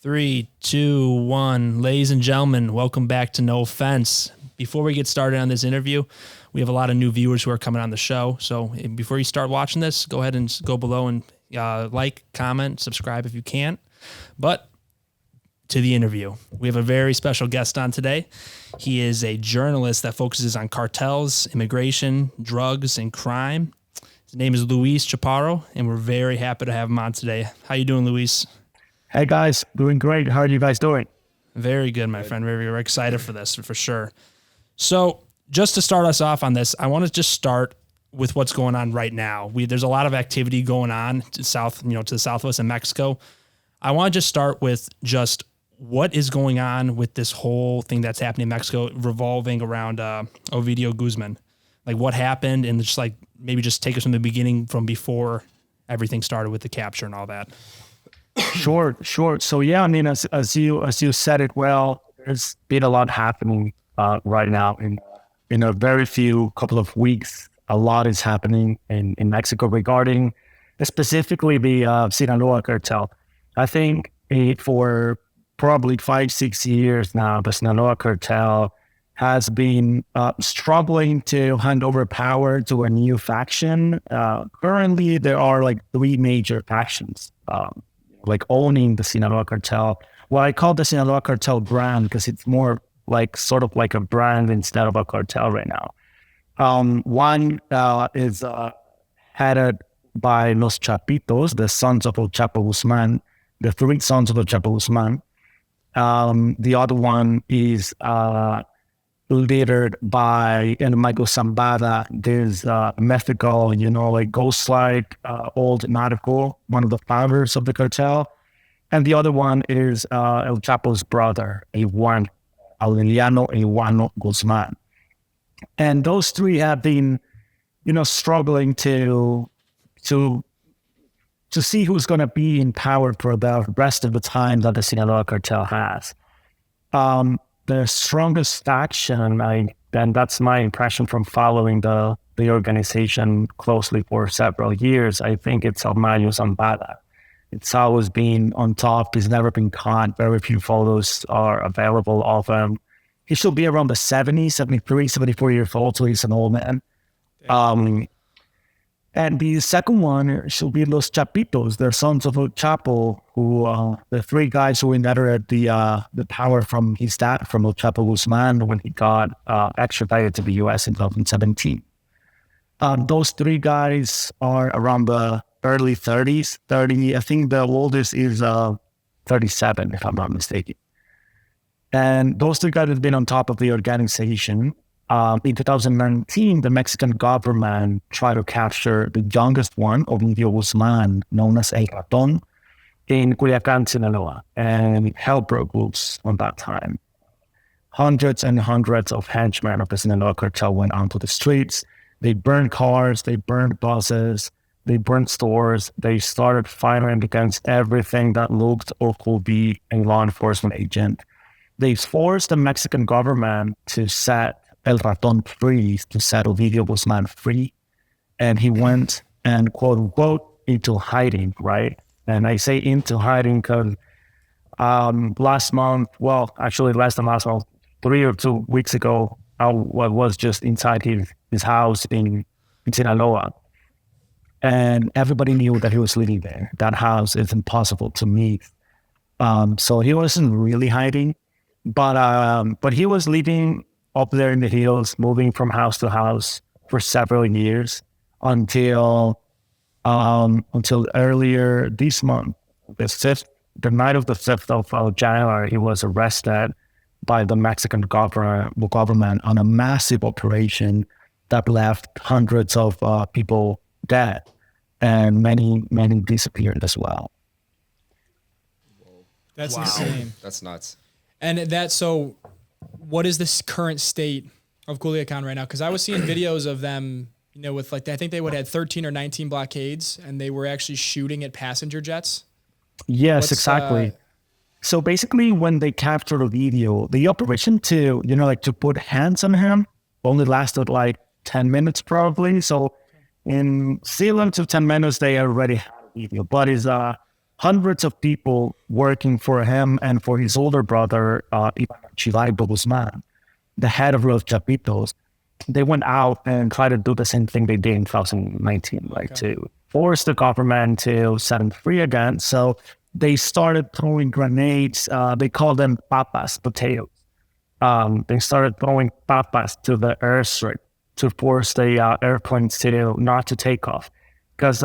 Three, two, one. Ladies and gentlemen, welcome back to No Offense. Before we get started on this interview, we have a lot of new viewers who are coming on the show. So before you start watching this, go ahead and go below and like, comment, subscribe if you can. But to the interview, we have a very special guest on today. He is a journalist that focuses on cartels, immigration, drugs, and crime. His name is Luis Chaparro, and we're very happy to have him on today. How you doing, Luis? Hey guys, doing great. How are you guys doing? Very good, my friend. Very excited for this, for sure. So just to start us off on this, I want to just start with what's going on right now. There's a lot of activity going on to the southwest of Mexico. I want to just start with just what is going on with this whole thing that's happening in Mexico revolving around Ovidio Guzman. Like what happened, and just like maybe just take us from the beginning, from before everything started with the capture and all that. Sure. So yeah, I mean, as you said it well, there's been a lot happening right now. In a very few couple of weeks, a lot is happening in Mexico regarding specifically the Sinaloa Cartel. I think for probably 5-6 years now, the Sinaloa Cartel has been struggling to hand over power to a new faction. Currently, there are like 3 major factions like owning the Sinaloa Cartel. Well, I call the Sinaloa Cartel brand because it's more like sort of like a brand instead of a cartel right now. One is headed by Los Chapitos, the sons of Chapo Guzman, the 3 sons of Chapo Guzman. The other one is leadered by Michael Zambada. There's Mexico, like ghost-like old narco, one of the founders of the cartel. And the other one is El Chapo's brother, Aureliano Guzman. And those 3 have been, struggling to see who's going to be in power for the rest of the time that the Sinaloa Cartel has. The strongest faction, and that's my impression from following the organization closely for several years, I think it's Mario Zambada. It's always been on top. He's never been caught. Very few photos are available of him. He should be around the 70, 73, 74 years old, so he's an old man. And the second one should be Los Chapitos, the sons of Chapo, who the 3 guys who inherited the power from his dad, from El Chapo Guzman, when he got extradited to the U.S. in 2017. Those 3 guys are around the early 30s. I think the oldest is 37, if I'm not mistaken. And those 3 guys have been on top of the organization. In 2019, the Mexican government tried to capture the youngest one, Ovidio Guzman, known as El Raton, in Culiacan, Sinaloa, and hell broke loose on that time. Hundreds and hundreds of henchmen of the Sinaloa Cartel went onto the streets. They burned cars, they burned buses, they burned stores. They started firing against everything that looked or could be a law enforcement agent. They forced the Mexican government to set El Raton free, to set Ovidio Guzman free. And he went and quote unquote into hiding, right? And I say into hiding because last month, well, actually less than last month, 3 or 2 weeks ago, I was just inside his house in Sinaloa. And everybody knew that he was living there. That house is impossible to meet. So he wasn't really hiding, but he was living up there in the hills, moving from house to house for several years until earlier this month, the night of the 5th of January, he was arrested by the Mexican government on a massive operation that left hundreds of people dead and many disappeared as well. That's insane. That's nuts. And so what is this current state of Culiacan right now? Because I was seeing videos of them, with like, I think they would have had 13 or 19 blockades, and they were actually shooting at passenger jets. Yes, exactly. So basically, when they captured Ovidio, the operation to put hands on him only lasted like 10 minutes probably. So in 7 to 10 minutes, they already had Ovidio. But his hundreds of people working for him and for his older brother, Ovidio Guzman, the head of Los Chapitos. They went out and tried to do the same thing they did in 2019, like to force the government to set them free again. So they started throwing grenades. They call them papas, potatoes. They started throwing papas to the airstrip to force the airplanes to not to take off. Because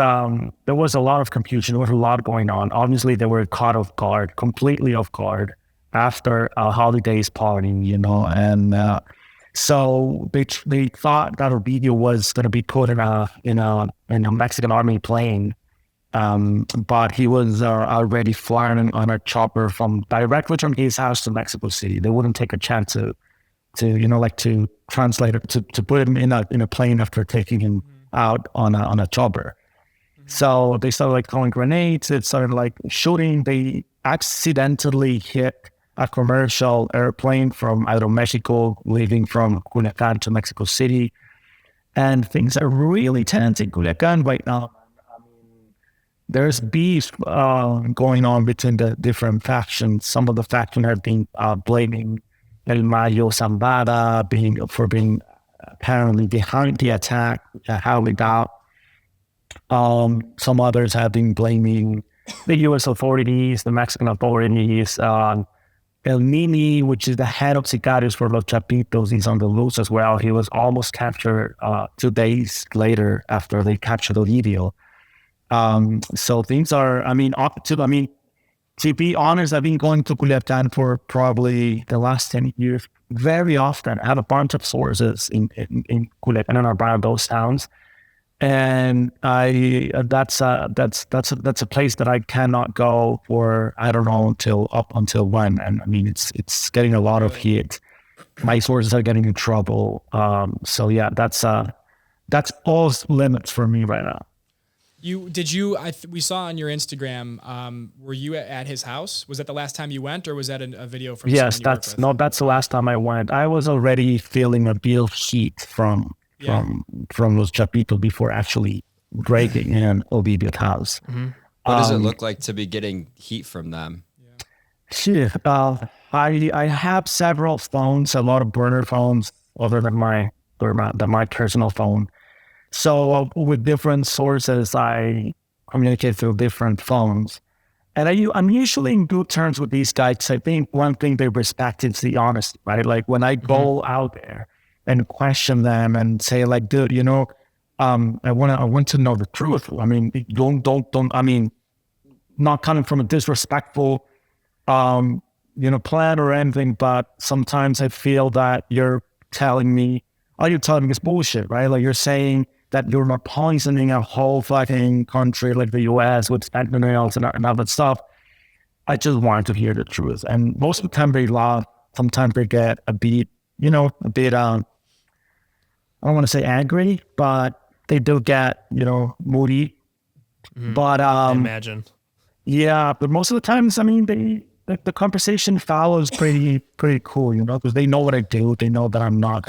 there was a lot of confusion, there was a lot going on. Obviously, they were caught off guard, completely off guard after a holidays party, and so they thought that Ovidio was going to be put in a Mexican army plane, but he was already flying on a chopper directly from his house to Mexico City. They wouldn't take a chance to translate it to put him in a plane after taking him out on a chopper. So they started throwing grenades. It started shooting. They accidentally hit a commercial airplane from Mexico, leaving from Culiacan to Mexico City. And things are really tense in Culiacan right now. There's beef going on between the different factions. Some of the factions have been blaming El Mayo Zambada for being apparently behind the attack, how we got. Some others have been blaming the U.S. authorities, the Mexican authorities. El Nini, which is the head of sicarios for Los Chapitos, he's on the loose as well. He was almost captured 2 days later after they captured Ovidio. So things are, to be honest, I've been going to Culiacan for probably the last 10 years very often. I have a bunch of sources in Culiacan and around those towns. And that's a place that I cannot go for, I don't know, until when. And it's getting a lot of heat. My sources are getting in trouble. So yeah, that's all limits for me right now. We saw on your Instagram, were you at his house? Was that the last time you went, or was that a video from? Yes, that's the last time I went. I was already feeling a bit of heat from Los Chapitos before actually breaking in Ovidio's house. Mm-hmm. What does it look like to be getting heat from them? Shit, I have several phones, a lot of burner phones, other than my personal phone. So with different sources, I communicate through different phones. And I'm usually in good terms with these guys. I think one thing they respect is the honesty, right? Like when I go out there and question them and say dude, I want to know the truth. Don't, not coming from a disrespectful, plan or anything, but sometimes I feel that you're telling me it's bullshit, right? Like you're saying that you're not poisoning a whole fucking country like the U.S. with fentanyl and other stuff. I just want to hear the truth. And most of the time they laugh. Sometimes they get a bit, I don't want to say angry, but they do get, moody. Mm-hmm. But I imagine. Yeah, but most of the times, the conversation follows pretty cool, because they know what I do. They know that I'm not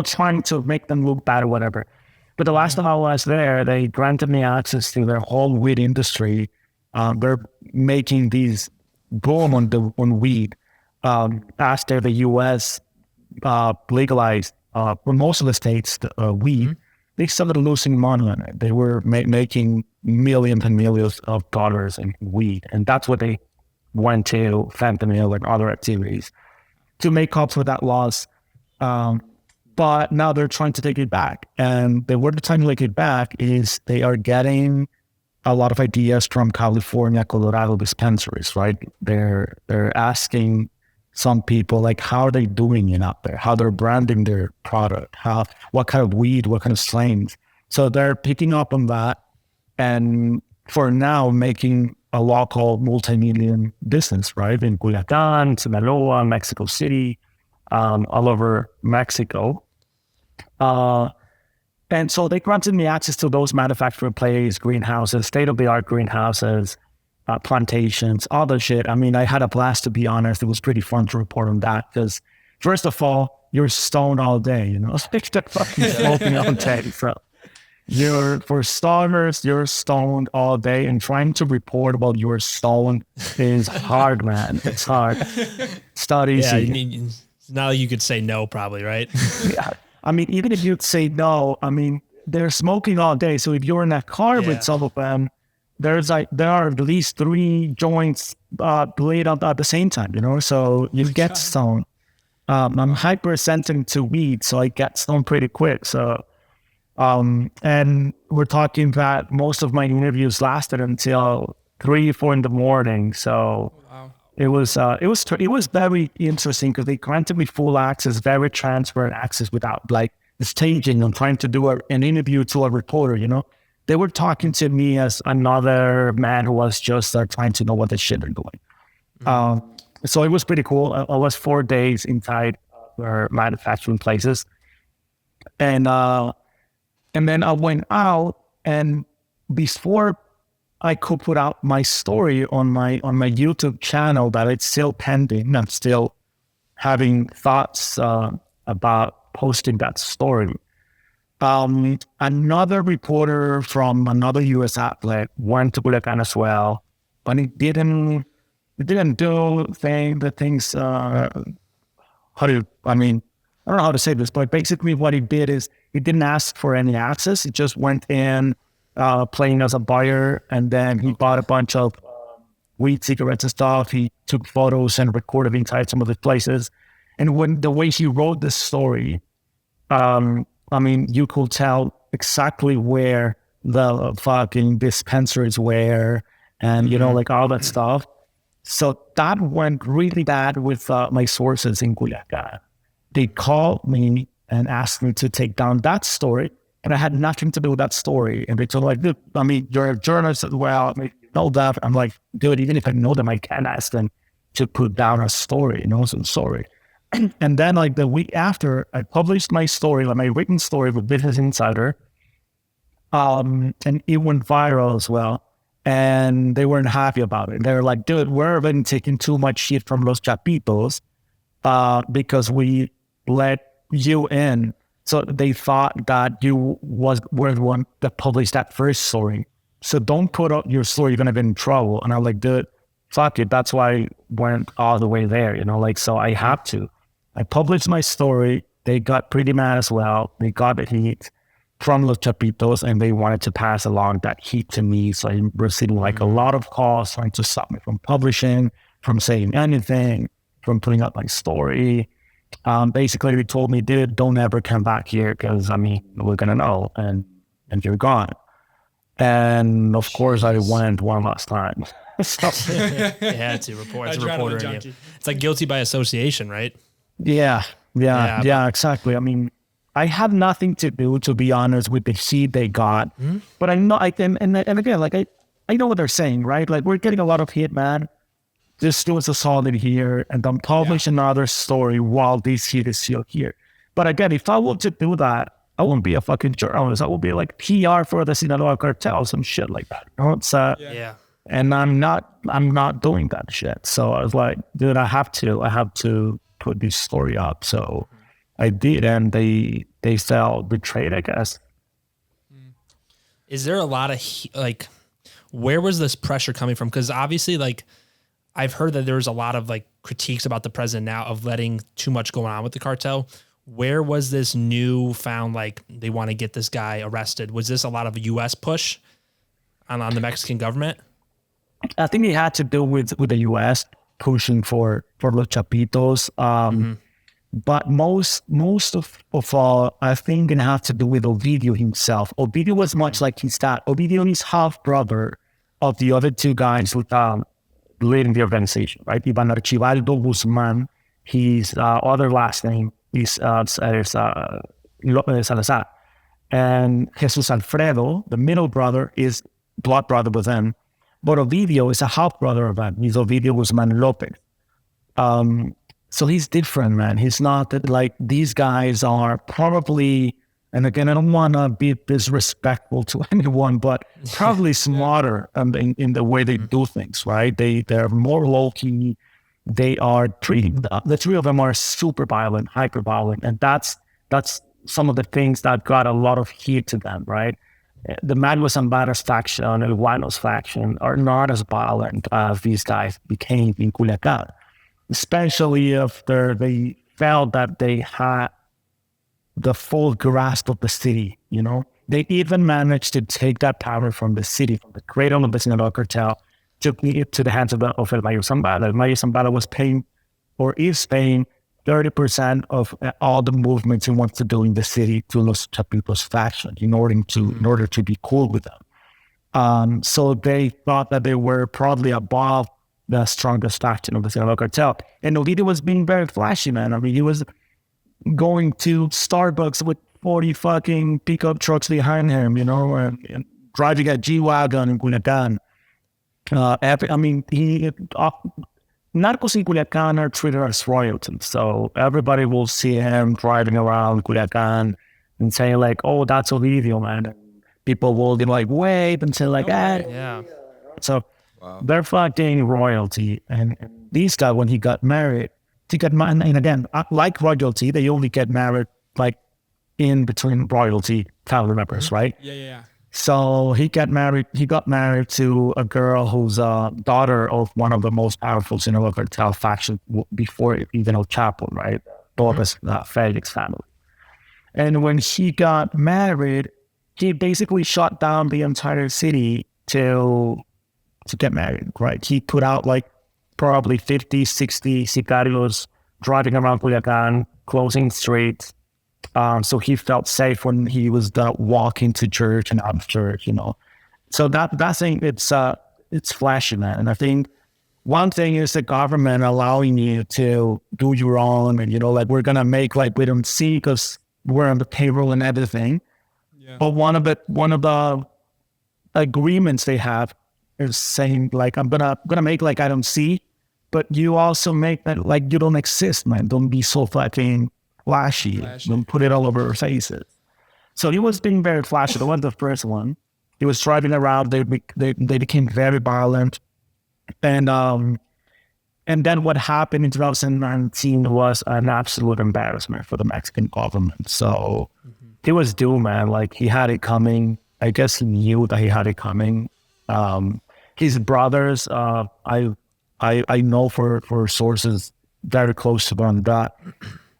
trying to make them look bad or whatever. But the last time I was there, they granted me access to their whole weed industry. They're making these boom on weed after the U.S. Legalized for most of the states weed. They started losing money on it. They were making millions and millions of dollars in weed, and that's what they went to fentanyl and other activities to make up for that loss. But now they're trying to take it back, and the way they're trying to take it back is they are getting a lot of ideas from California, Colorado dispensaries, right? They're asking some people how are they doing it out there, how they're branding their product, what kind of weed, what kind of strains. So they're picking up on that, and for now making a local multi-million business, right? In Culiacan, Sinaloa, Mexico City, all over Mexico. And so they granted me access to those manufacturing places, greenhouses, state-of-the-art greenhouses, plantations, all the shit. I had a blast, to be honest. It was pretty fun to report on that because, first of all, you're stoned all day, fucking smoking all day. So For starters, you're stoned all day, and trying to report while you're stoned is hard, man. It's hard. It's not easy. Yeah, now you could say no, probably, right? Yeah. I mean, even if you'd say no, I mean, they're smoking all day. So if you're in that car with some of them, there are at least 3 joints laid up at the same time, you know? So you get stoned. I'm hypersensitive to weed, so I get stoned pretty quick. So, and we're talking that most of my interviews lasted until 3, 4 in the morning. So it was very interesting because they granted me full access, very transparent access without like staging and trying to do an interview to a reporter, you know? They were talking to me as another man who was just trying to know what the shit are doing. So it was pretty cool. I was 4 days inside our manufacturing places. And then I went out, and before I could put out my story on my YouTube channel, that it's still pending, I'm still having thoughts about posting that story. Another reporter from another U.S. outlet went to Culiacan as well, but it didn't do the things. I don't know how to say this, but basically what he did is he didn't ask for any access. He just went in playing as a buyer, and then he bought a bunch of weed, cigarettes and stuff. He took photos and recorded inside some of the places. And when the way he wrote the story, I mean, you could tell exactly where the fucking dispensaries were, and you know, like all that stuff. So that went really bad with my sources in Culiacan. They called me and asked me to take down that story, and I had nothing to do with that story. And they told me, like, dude, I mean, you're a journalist as well. I mean, you know that. I'm like, dude, even if I know them, I can't ask them to put down a story, you know, so I'm sorry. And then like the week after, I published my story, like my written story with Business Insider, and it went viral as well. And they weren't happy about it. They were like, dude, we're already taking too much shit from Los Chapitos because we let you in. So they thought that you were the one that published that first story. So don't put up your story, you're going to get in trouble. And I'm like, dude, fuck it. That's why I went all the way there, you know, like, so I have to. I published my story. They got pretty mad as well. They got the heat from Los Chapitos, and they wanted to pass along that heat to me. So I'm receiving like a lot of calls trying to stop me from publishing, from saying anything, from putting up my story. Basically, they told me, dude, don't ever come back here because, I mean, we're going to know, and you're gone. And of course, I went one last time. So, You had to report. It's a reporter in you. It's like guilty by association, right? Yeah, exactly. I mean, I have nothing to do, to be honest, with the heat they got. But I know, and again, like, I know what they're saying, right? Like, we're getting a lot of hate, man. Just do us a solid here, and then publish another story while this heat is still here. But again, if I were to do that, I wouldn't be a fucking journalist. I would be like PR for the Sinaloa Cartel, some shit like that. You know, it's and I'm not doing that shit. So I was like, dude, I have to put this story up. So I did, and they felt betrayed, I guess. Is there a lot of like, where was this pressure coming from? Because obviously, like, I've heard that there's a lot of like critiques about the president now of letting too much going on with the cartel. Where was this newfound, like, they want to get this guy arrested? Was this a lot of a U.S. push on the Mexican government? I think it had to do with the U.S. pushing for Los Chapitos. But most of all, I think it had to do with Ovidio himself. Ovidio was much like his dad. Ovidio is half brother of the other 2 guys who leading the organization, right? Ivan Archibaldo Guzman, his other last name is Salazar. And Jesus Alfredo, the middle brother, is blood brother with him. But Ovidio is a half brother of him. He's Ovidio Guzman Lopez. So he's different, man. He's not that, like, these guys are probably, and again, I don't want to be disrespectful to anyone, but probably smarter in the way they do things, right? They're more low-key. They are the 3 of them are super violent, hyper violent. And that's some of the things that got a lot of heat to them, right? the Manuel Zambora's faction and El Guano's faction are not as violent as these guys became in Culiacan, especially after they felt that they had the full grasp of the city, you know? They even managed to take that power from the city, from the cradle of the Sinaloa Cartel, took it to the hands of El Mayor Zambada. El Mayor Zambada was paying, or is paying, 30% of all the movements he wants to do in the city to Los Chapitos faction in order to be cool with them. So they thought that they were probably above the strongest faction of the Sinaloa Cartel. And Ovidio was being very flashy, man. I mean, he was going to Starbucks with 40 fucking pickup trucks behind him, you know, and driving a G-Wagon in Culiacan. Narcos in Culiacan are treated as royalty. So everybody will see him driving around Culiacan and saying like, oh, that's Ovidio, man. And people will be like, wave and say like, Yeah. So they're fucking royalty. And this guy, when he got married, and again, like royalty, they only get married like in between royalty family members, right? Yeah. So he got married to a girl who's a daughter of one of the most powerful Sinaloa Cartel factions before even El Chapo, right? Torres Felix family. And when she got married, he basically shut down the entire city to get married, right? He put out like probably 50, 60 sicarios driving around Culiacan, closing streets. So he felt safe when he was walking to church and out of church, you know. So that thing, it's flashy, man. And I think one thing is the government allowing you to do your own, and, you know, like we're going to make like we don't see because we're on the payroll and everything. Yeah. But one of the agreements they have is saying like, I'm gonna make like I don't see, but you also make that like you don't exist, man. Don't be so fucking flashy. Don't put it all over our faces. So he was being very flashy. That was the first one. He was driving around. They became very violent, and then what happened in 2019 was an absolute embarrassment for the Mexican government. So he was due, man. Like he had it coming. I guess he knew that he had it coming. His brothers, I know for sources very close to them that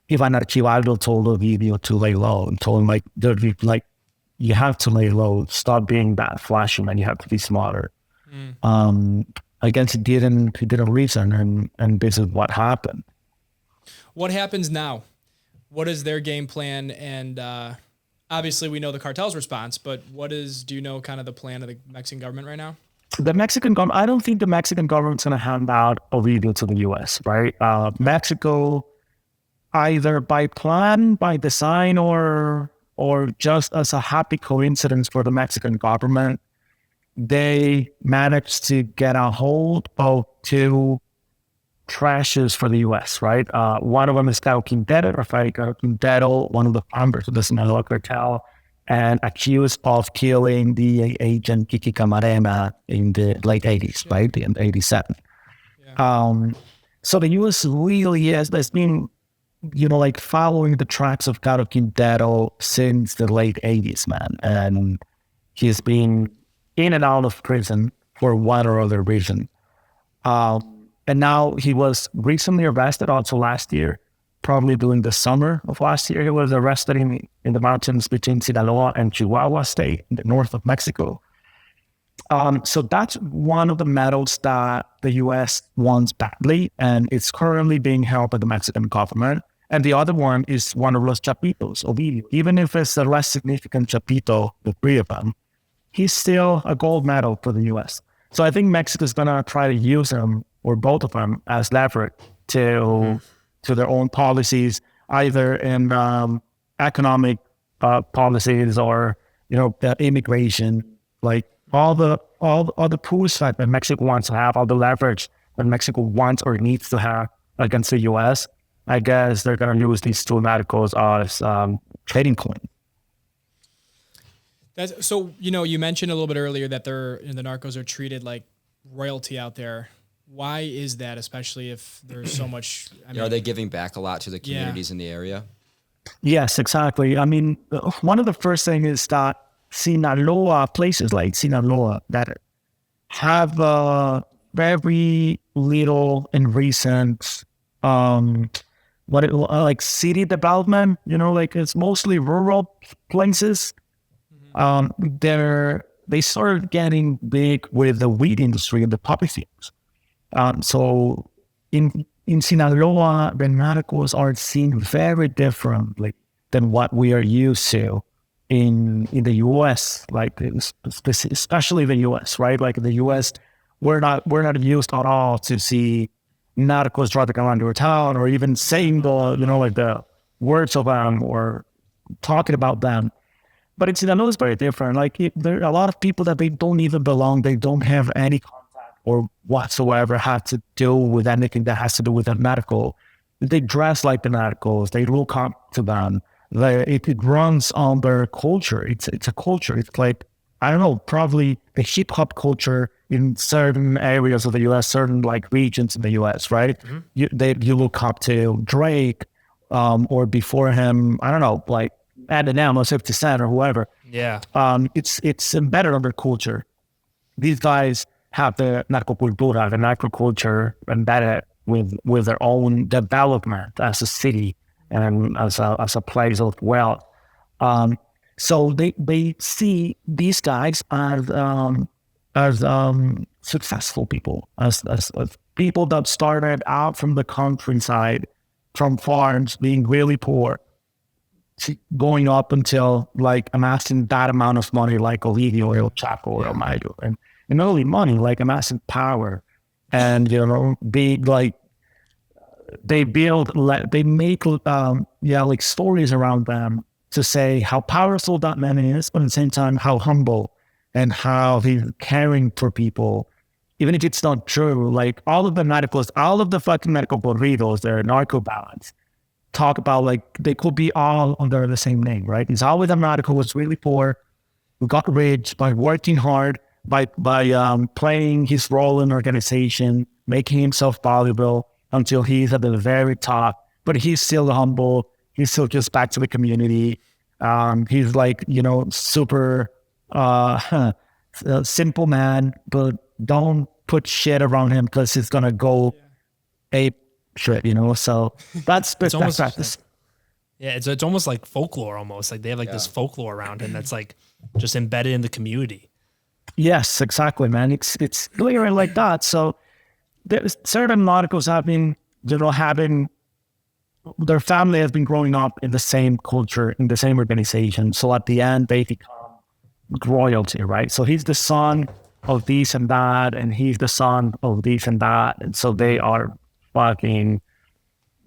Ivan Archibaldo told Ovidio to lay low and told him like you have to lay low, stop being that flashy, man. You have to be smarter. I guess he didn't reason, and this is what happened. What happens now? What is their game plan? And obviously we know the cartel's response, but do you know kind of the plan of the Mexican government right now? The Mexican government, I don't think the Mexican government's going to hand out Ovidio to the U.S., right? Mexico, either by plan, by design, or just as a happy coincidence for the Mexican government, they managed to get a hold of two trashes for the U.S., right? One of them is Rafael Quintero, one of the founders of the Sinaloa Cartel, and accused of killing the agent Kiki Camarena in the late 80s, right? In 87. Yeah. So the U.S. really has been, you know, like following the tracks of Caro Quintero since the late 80s, man. And he's been in and out of prison for one or other reason. And now he was recently arrested also last year, probably during the summer of last year. He was arrested in the mountains between Sinaloa and Chihuahua state in the north of Mexico. So that's one of the medals that the U.S. wants badly, and it's currently being held by the Mexican government. And the other one is one of Los Chapitos, Ovidio. Even if it's a less significant Chapito, the three of them, he's still a gold medal for the U.S. So I think Mexico's going to try to use them, or both of them, as leverage to their own policies, either in economic policies or, you know, immigration, like all the push that Mexico wants to have, all the leverage that Mexico wants or needs to have against the U.S. I guess they're going to use these two narcos as trading coin. So, you know, you mentioned a little bit earlier that the narcos are treated like royalty out there. Why is that, especially if there's so much? Are they giving back a lot to the communities in the area? Yes, exactly. I mean, one of the first things is that Sinaloa, places like Sinaloa that have very little in recent like city development, like it's mostly rural places. They started getting big with the weed industry and the poppy seeds. So in Sinaloa, the narcos are seen very differently than what we are used to in the U.S. Like especially the U.S. Right? Like in the U.S., we're not used at all to see narcos driving around your town or even saying the words of them or talking about them. But in Sinaloa, it's very different. Like there are a lot of people that they don't even belong. They don't have any contact or whatsoever have to do with anything that has to do with the narco. They dress like the narcos. They look up to them. It runs on their culture. It's a culture. It's like, I don't know, probably the hip hop culture in certain areas of the U.S., certain like regions in the U.S., right? Mm-hmm. You look up to Drake, or before him, I don't know, like Eminem or 50 Cent or whoever. Yeah. It's embedded on their culture. These guys have the narcocultura, the narco culture embedded with their own development as a city and as a place of wealth. So they see these guys as successful people, as people that started out from the countryside, from farms, being really poor, going up until like amassing that amount of money, like Ovidio or Chapo or Mayo, and not only money, like amassing power, and big like. They make like stories around them to say how powerful that man is, but at the same time how humble and how he's caring for people, even if it's not true. Like all of the fucking medical corridos, their narco ballads, talk about like they could be all under the same name, right? It's always a narco who was really poor, who got rich by working hard, by playing his role in organization, making himself valuable until he's at the very top, but he's still humble. He's still just back to the community. He's like, super simple man, but don't put shit around him because he's going to go ape shit, So that's almost practice. Yeah, it's almost like folklore almost. Like they have like this folklore around him that's like just embedded in the community. Yes, exactly, man. It's clear like that. So there's certain narcos having their family has been growing up in the same culture, in the same organization. So at the end, they become royalty, right? So he's the son of this and that, and he's the son of this and that. And so they are fucking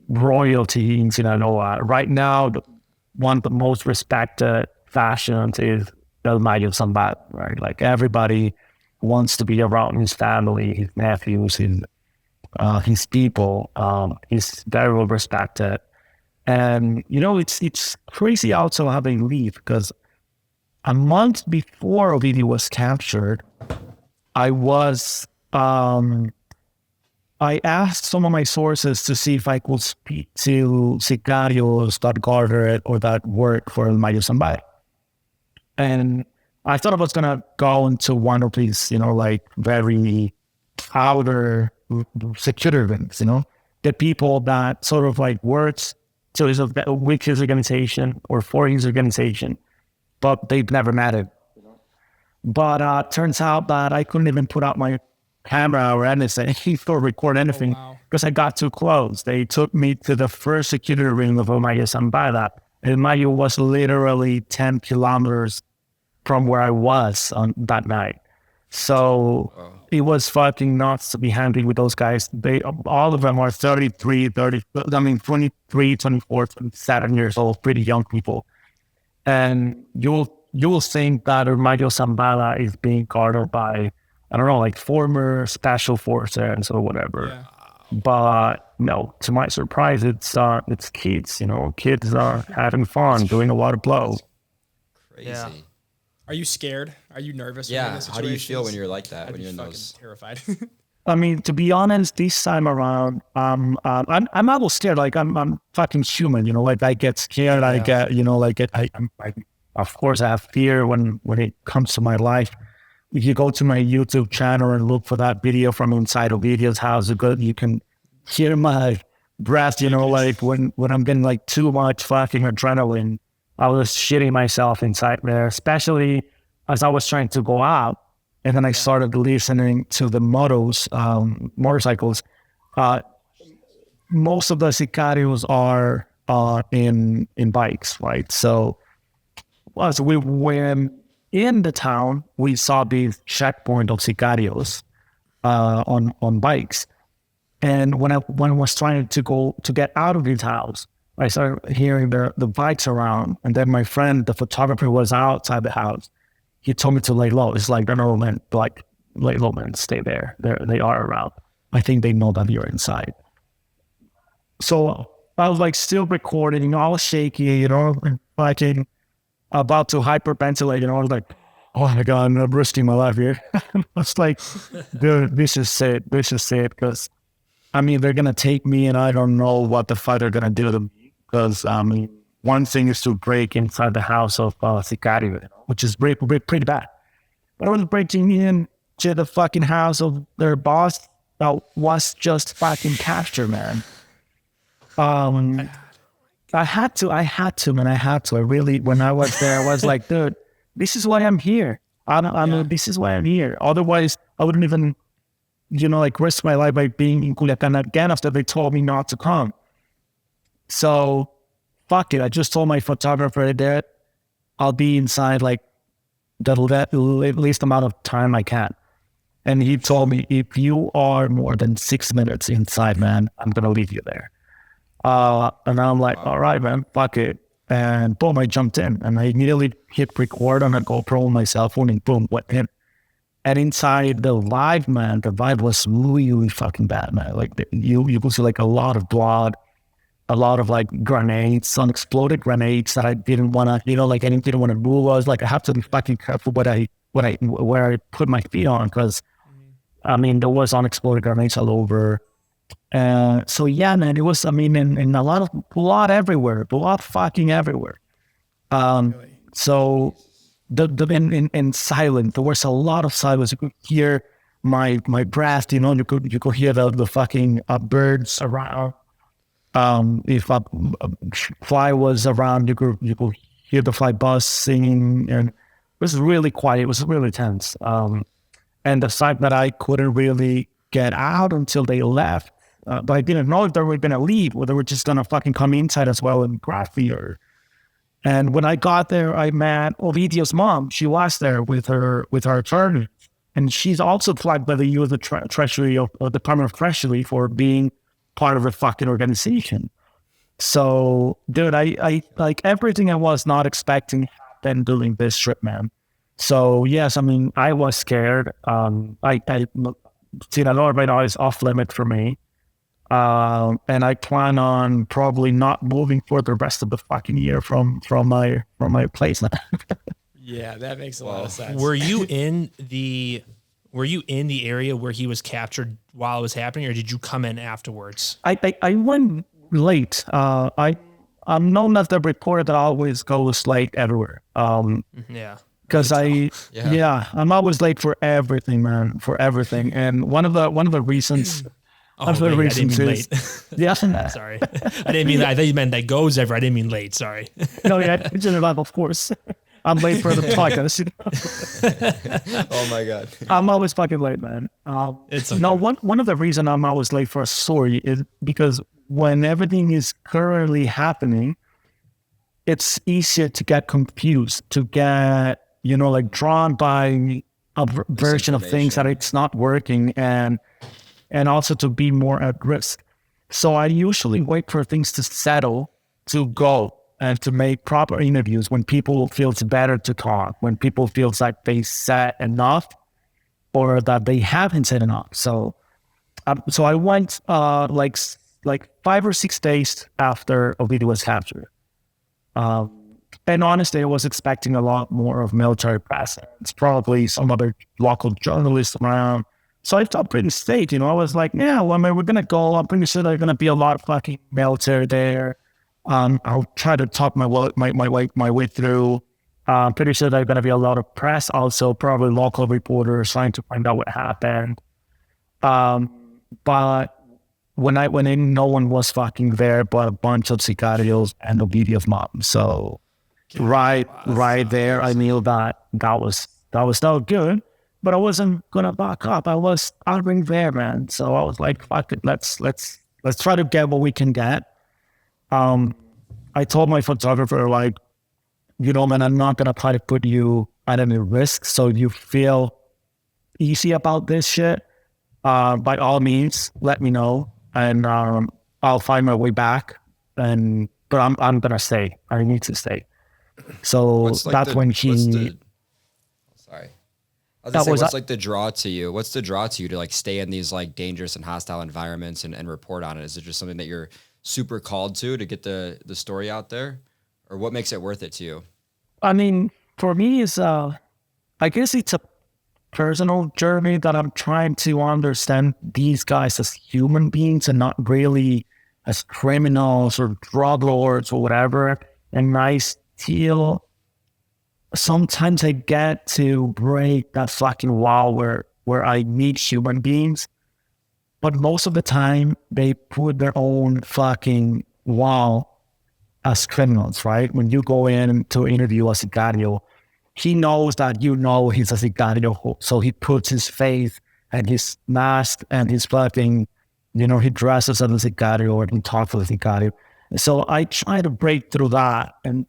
royalty in Sinaloa. Right now, one of the most respected fashions is El Mayo Sambat, right? Like everybody wants to be around his family, his nephews, his people. He's very well respected, and it's crazy also how they leave, because a month before Ovidio was captured, I asked some of my sources to see if I could speak to sicarios that guarded or that work for El Mayo Zambada. And I thought I was going to go into one of these, like very outer security rings, the people that sort of like works with his organization or for his organization, but they've never met him. But turns out that I couldn't even put out my camera or anything or record anything because I got too close. They took me to the first security ring of El Mayo Zambada. El Mayo was literally 10 kilometers from where I was on that night. So it was fucking nuts to be hanging with those guys. All of them are 23, 24, 27 years old, pretty young people. And you will think that El Mayo Zambada is being guarded by, I don't know, like former special forces or whatever. Yeah. But no, to my surprise, it's kids. Kids are having fun, doing a lot of blow. Crazy. Yeah. Are you scared? Are you nervous? Yeah. How do you feel when you're like that? I'd when be you're in fucking those? terrified. I mean, to be honest, this time around, I'm not scared. Like I'm fucking human. Like I get scared. Yeah. I get, I'm of course, I have fear when it comes to my life. If you go to my YouTube channel and look for that video from inside Ovidio's house, you can hear my breath, like when I'm getting like too much fucking adrenaline, I was shitting myself inside there, especially as I was trying to go out. And then I started listening to the motorcycles. Most of the sicarios are in bikes, right? So as we went in the town, we saw these checkpoint of sicarios on bikes. And when I was trying to get out of his house, I started hearing the bikes around. And then my friend, the photographer, was outside the house. He told me to lay low. It's like, no, man, like, lay low, man, stay there. They are around. I think they know that you're inside. So I was like still recording, I was shaky, and fucking about to hyperventilate, I was like, oh my God, I'm risking my life here. I was like, dude, this is it, because they're going to take me and I don't know what the fuck they're going to do to me, because one thing is to break inside the house of Sicario, which is pretty bad. But I was breaking in to the fucking house of their boss that was just fucking captured, man. I had to, man. I really, when I was there, I was like, dude, this is why I'm here. This is why I'm here. Otherwise, I wouldn't even, like risk my life by being in Culiacan again after they told me not to come. So, fuck it. I just told my photographer that I'll be inside like the least amount of time I can. And he told me, if you are more than 6 minutes inside, man, I'm going to leave you there. And I'm like, all right, man, fuck it. And boom, I jumped in and I immediately hit record on a GoPro on my cell phone and boom, went in. And inside the live, man, the vibe was really fucking bad, man. Like you could see like a lot of blood, a lot of like grenades, unexploded grenades that I didn't want to, like I didn't want to move. I was like, I have to be fucking careful where I put my feet on, because there was unexploded grenades all over. So yeah, man, it was, in a lot of blood everywhere, blood fucking everywhere. Really? So in silence, there was a lot of silence. You could hear my breath, you could hear the fucking birds around. If a fly was around, you could hear the fly buzz singing, and it was really quiet. It was really tense. And the fact that I couldn't really get out until they left. But I didn't know if they were going to leave or they were just going to fucking come inside as well and grab me. And when I got there, I met Ovidio's mom. She was there with her attorney. And she's also flagged by the U.S. Treasury or Department of Treasury for being part of a fucking organization. So, dude, I like everything I was not expecting happened during this trip, man. So, yes, I was scared. Sinaloa right now is off limit for me. And I plan on probably not moving for the rest of the fucking year from my place now. Yeah, that makes a lot of sense. Were you in the area where he was captured while it was happening, or did you come in afterwards? I went late. I'm known as the reporter that always goes late everywhere. Yeah. Because I'm always late for everything, man, for everything. And one of the reasons. I didn't mean late. Yeah. Sorry. I didn't mean that. I thought you meant that goes ever. I didn't mean late. Sorry. No, yeah, of course. I'm late for the podcast. Oh my God. I'm always fucking late, man. It's okay. No, one of the reasons I'm always late for a story is because when everything is currently happening, it's easier to get confused, to get, like drawn by a version of things that it's not working, and also to be more at risk. So I usually wait for things to settle, to go, and to make proper interviews when people feels better to talk, when people feels like they said enough or that they haven't said enough. So I went like 5 or 6 days after Ovidio was captured. And honestly, I was expecting a lot more of military presence, probably some other local journalists around. So I felt pretty safe, I was like, yeah, well, we're going to go. I'm pretty sure there's going to be a lot of fucking military there. I'll try to talk my way through. I'm pretty sure there's going to be a lot of press, also probably local reporters trying to find out what happened. But when I went in, no one was fucking there but a bunch of sicarios and Ovidio's mom. So right there, I knew that was not good. But I wasn't gonna back up. I was already there, man. So I was like, fuck it, let's try to get what we can get. I told my photographer, like, man, I'm not gonna try to put you at any risk. So you feel easy about this shit, by all means, let me know, and I'll find my way back. But I'm gonna stay. I need to stay. So that's when he. Sorry. I was gonna say, what's like the draw to you? What's the draw to you to like stay in these like dangerous and hostile environments and report on it? Is it just something that you're super called to get the story out there? Or what makes it worth it to you? I mean, for me, I guess it's a personal journey that I'm trying to understand these guys as human beings and not really as criminals or drug lords or whatever. And I still, sometimes I get to break that fucking wall where I meet human beings. But most of the time, they put their own fucking wall as criminals, right? When you go in to interview a sicario, he knows that he's a sicario, so he puts his face and his mask and his fucking, he dresses as a sicario and he talks to the sicario. So I try to break through that, and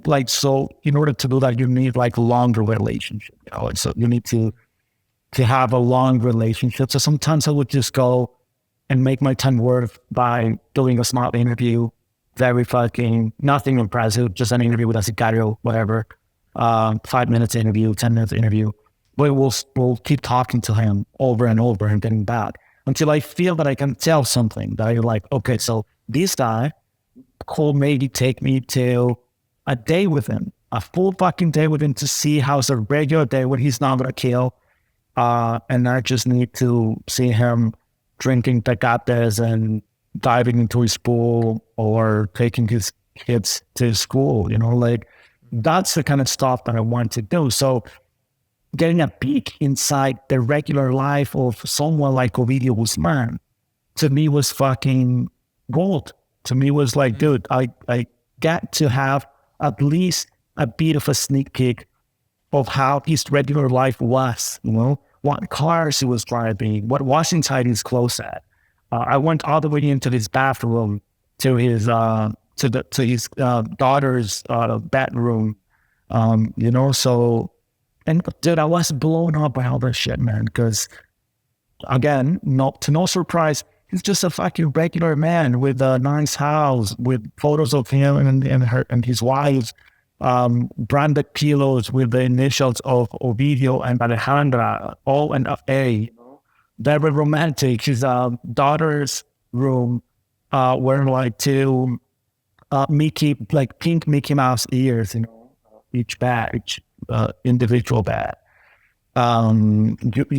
like, so in order to do that, you need like longer relationship, so you need to have a long relationship. So sometimes I would just go and make my time worth by doing a small interview, very fucking nothing impressive, just an interview with a sicario, whatever, 5 minutes interview, 10 minutes interview. But we'll keep talking to him over and over and getting back until I feel that I can tell something that you're like, okay, so this guy could maybe take me to a day with him, a full fucking day with him to see how's a regular day when he's not gonna kill. And I just need to see him drinking tecates and diving into his pool or taking his kids to school, like that's the kind of stuff that I want to do. So getting a peek inside the regular life of someone like Ovidio Guzman, to me was fucking gold. To me was like, dude, I get to have at least a bit of a sneak peek of how his regular life was, what cars he was driving, what was inside his closet. I went all the way into his bathroom, to his daughter's bedroom, So, and dude, I was blown up by all that shit, man. Because again, no surprise, he's just a fucking regular man with a nice house, with photos of him and his wife, branded pillows with the initials of Ovidio and Alejandra, O and A. Very romantic. His daughter's room were like two pink Mickey Mouse ears, each bag, individual bag.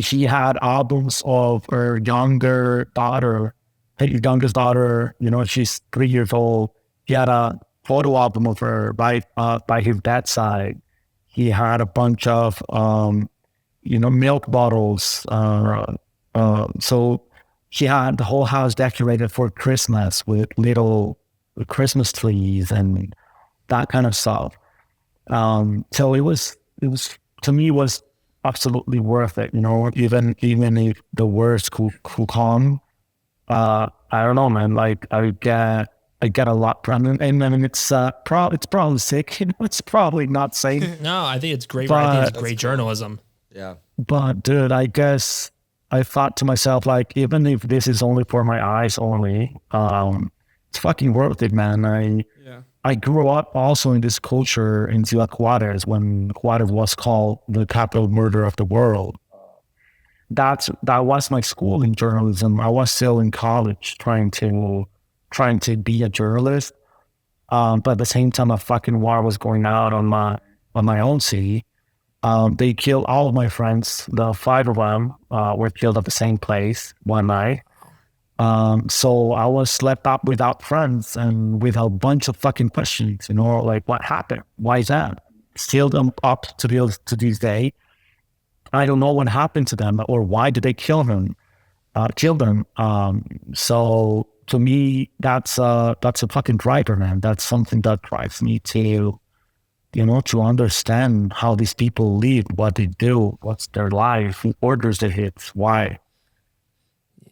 She had albums of her youngest daughter, she's 3 years old. He had a photo album of her by his dad's side. He had a bunch of, milk bottles. So he had the whole house decorated for Christmas with little Christmas trees and that kind of stuff. So it was to me, was absolutely worth it, even if the worst could come. I don't know, man, like I get a lot from it, and I mean it's probably sick, it's probably not safe. No, I think it's great. I think it's great journalism. Yeah. But dude, I guess I thought to myself, like, even if this is only for my eyes only, it's fucking worth it, man. I grew up also in this culture in Ciudad Juarez when Juarez was called the capital murder of the world. That was my school in journalism. I was still in college trying to be a journalist. But at the same time, a fucking war was going out on my own city. They killed all of my friends. The 5 of them were killed at the same place one night. So I was left up without friends and with a bunch of fucking questions, like, what happened? Why is that? still them up to this day. I don't know what happened to them or why did they kill them. So to me, that's a fucking driver, man. That's something that drives me to, to understand how these people live, what they do, what's their life, who orders the hits, why.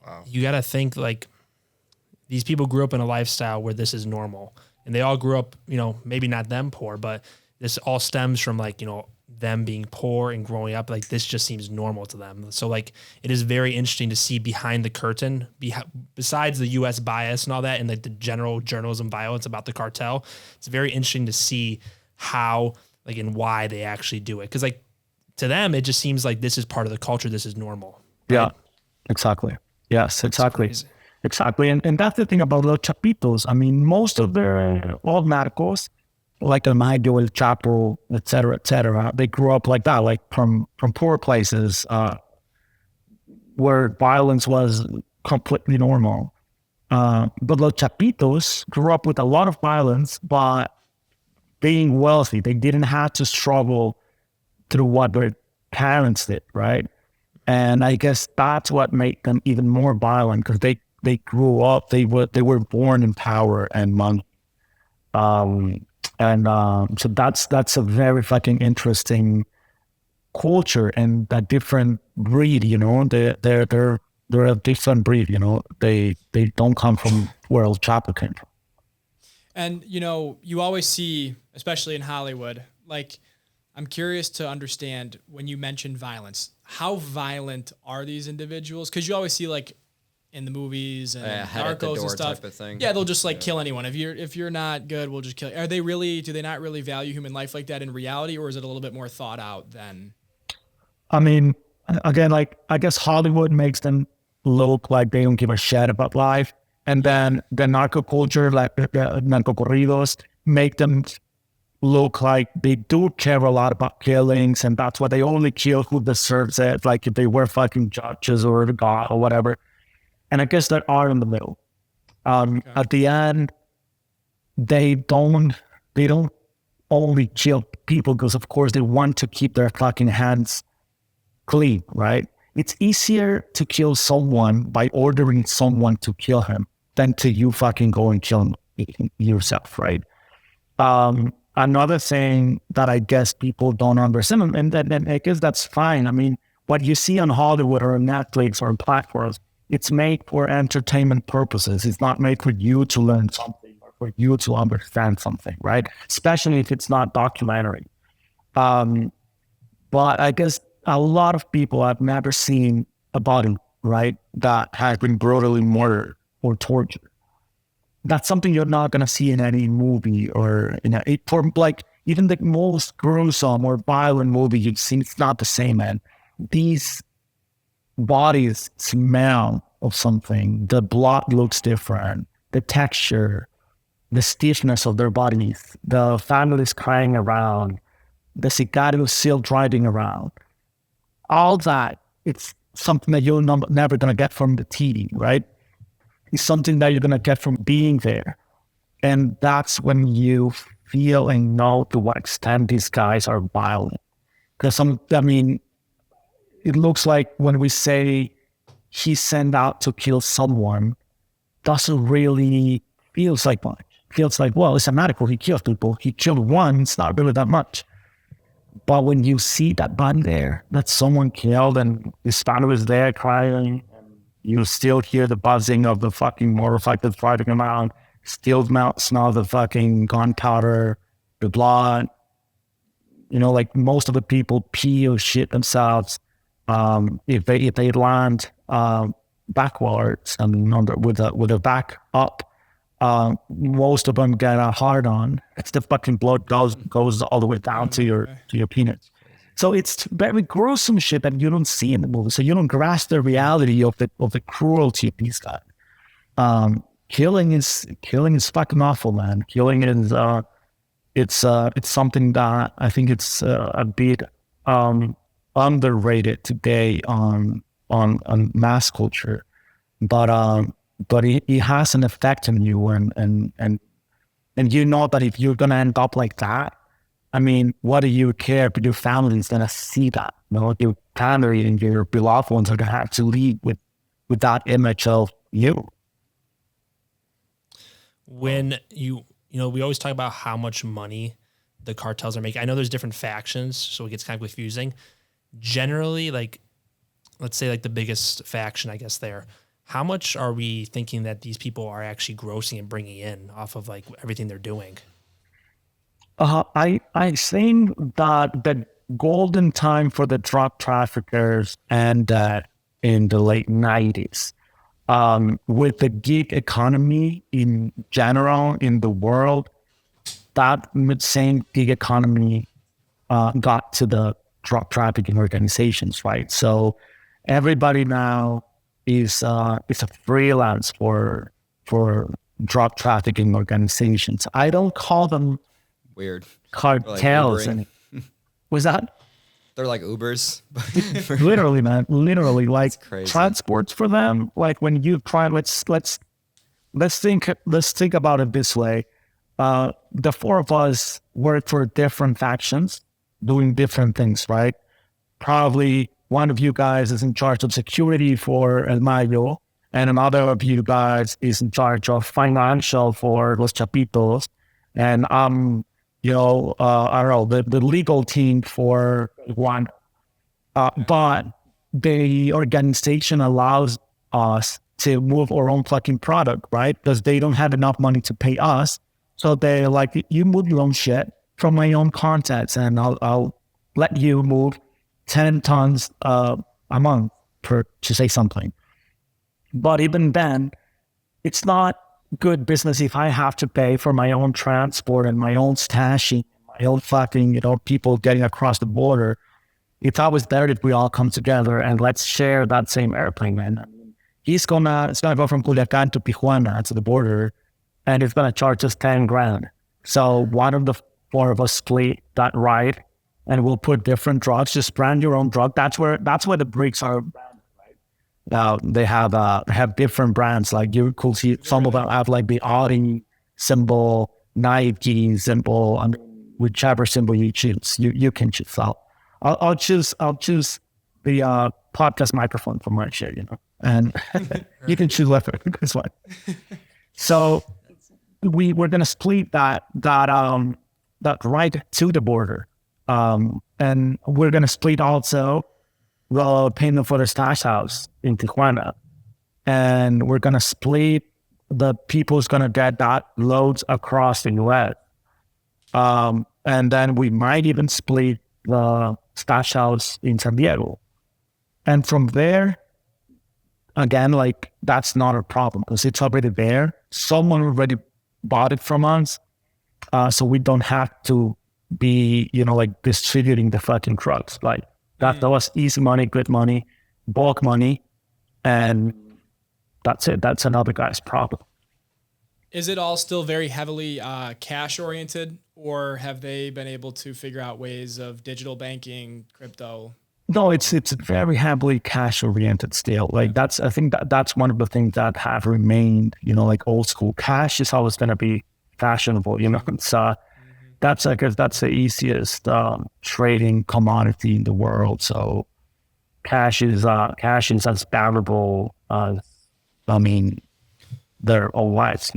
Wow. You got to think like these people grew up in a lifestyle where this is normal, and they all grew up, maybe not them poor, but this all stems from like, them being poor and growing up. Like this just seems normal to them. So like, it is very interesting to see behind the curtain, besides the US bias and all that, and like the general journalism violence about the cartel. It's very interesting to see how, like, and why they actually do it. Cause like to them, it just seems like this is part of the culture. This is normal. Right? Yeah, exactly. Yes, exactly. Exactly. And that's the thing about Los Chapitos. I mean, most of their old narcos, like El Mayo, El Chapo, et cetera, they grew up like that, like from poor places where violence was completely normal. But Los Chapitos grew up with a lot of violence, but being wealthy. They didn't have to struggle through what their parents did, right? And I guess that's what made them even more violent, because they grew up, they were born in power and money. So that's a very fucking interesting culture and a different breed, they're a different breed, they don't come from where El Chapo came from. And, you always see, especially in Hollywood, like, I'm curious to understand when you mention violence, how violent are these individuals? Because you always see like in the movies and narcos and stuff. Type of thing. Yeah, they'll just like kill anyone. If you're not good, we'll just kill you. Do they not really value human life like that in reality, or is it a little bit more thought out than? I mean, again, like, I guess Hollywood makes them look like they don't give a shit about life. And then the narco culture, like the narco corridos, make them look like they do care a lot about killings, and that's why they only kill who deserves it, like if they were fucking judges or the god or whatever. And I guess there are in the middle. At the end, they don't only kill people because, of course, they want to keep their fucking hands clean, right? It's easier to kill someone by ordering someone to kill him than to you fucking go and kill him yourself, right? Another thing that I guess people don't understand, and I guess that's fine. I mean, what you see on Hollywood or on Netflix or on platforms, it's made for entertainment purposes. It's not made for you to learn something or for you to understand something, right? Especially if it's not documentary. But I guess a lot of people have never seen a body, right, that has been brutally murdered or tortured. That's something you're not going to see in any movie or even the most gruesome or violent movie you've seen. It's not the same, man. These bodies smell of something. The blood looks different. The texture, the stiffness of their bodies, the families crying around, the sicarios still driving around. All that, it's something that you're never going to get from the TV, right? It's something that you're going to get from being there. And that's when you feel and know to what extent these guys are violent. Because it looks like when we say he sent out to kill someone, doesn't really feels like much. Feels like, well, it's a medical, he killed people. He killed one, it's not really that much. But when you see that body there, that someone killed and his family was there crying, you still hear the buzzing of the fucking motorcycles driving around, still smell the fucking gunpowder, the blood. Like most of the people pee or shit themselves if they land backwards and with a back up. Most of them get a hard on. It's the fucking blood goes all the way down to your penis. So it's very gruesome shit that you don't see in the movie. So you don't grasp the reality of the cruelty of these guys. Killing is fucking awful, man. Killing is it's something that I think it's a bit underrated today on mass culture, but it has an effect on you, and you know that if you're gonna end up like that, I mean, what do you care if your family is going to see that? You know, your family and your beloved ones are going to have to leave with that image of you. When you know, we always talk about how much money the cartels are making. I know there's different factions, so it gets kind of confusing. Generally, like, let's say like the biggest faction, I guess there, how much are we thinking that these people are actually grossing and bringing in off of like everything they're doing? I think that the golden time for the drug traffickers and in the late 90s. With the gig economy in general in the world, that same gig economy got to the drug trafficking organizations, right? So everybody now is a freelance for drug trafficking organizations. I don't call them Weird. cartels. Like was that? They're like Ubers. Literally, man. Literally, like crazy. transports for them. Like when you try, let's think about it this way. The four of us work for different factions, doing different things, right? Probably one of you guys is in charge of security for El Mayo, and another of you guys is in charge of financial for Los Chapitos, and I don't know, the legal team for one. But the organization allows us to move our own fucking product, right? Because they don't have enough money to pay us. So they're like, you move your own shit from my own contacts, and I'll let you move 10 tons a month to say something. But even then, it's not good business if I have to pay for my own transport and my own stashing, my own fucking, people getting across the border. It's always better if we all come together and let's share that same airplane, man. I mean, it's gonna go from Culiacan to Tijuana to the border, and it's gonna charge us 10 grand. So one of the four of us split that ride, and we'll put different drugs. Just brand your own drug. That's where the bricks are. Now they have different brands. Like you could see some of them have like the Audi symbol, Nike symbol, and whichever symbol you choose, you can choose. So I'll choose the podcast microphone from right here, and you can choose left or this one. So we're gonna split that right to the border, and we're gonna split also the payment for the stash house in Tijuana, and we're gonna split the people who's gonna get that loads across the U.S. And then we might even split the stash house in San Diego, and from there, again, like that's not a problem because it's already there. Someone already bought it from us, so we don't have to be like distributing the fucking drugs like. That was easy money, good money, bulk money, and that's it. That's another guy's problem. Is it all still very heavily cash oriented, or have they been able to figure out ways of digital banking, crypto? No, it's very heavily cash oriented still. Like I think that's one of the things that have remained, like old school. Cash is always going to be fashionable, It's that's the easiest trading commodity in the world. So cash is as valuable as their own lives.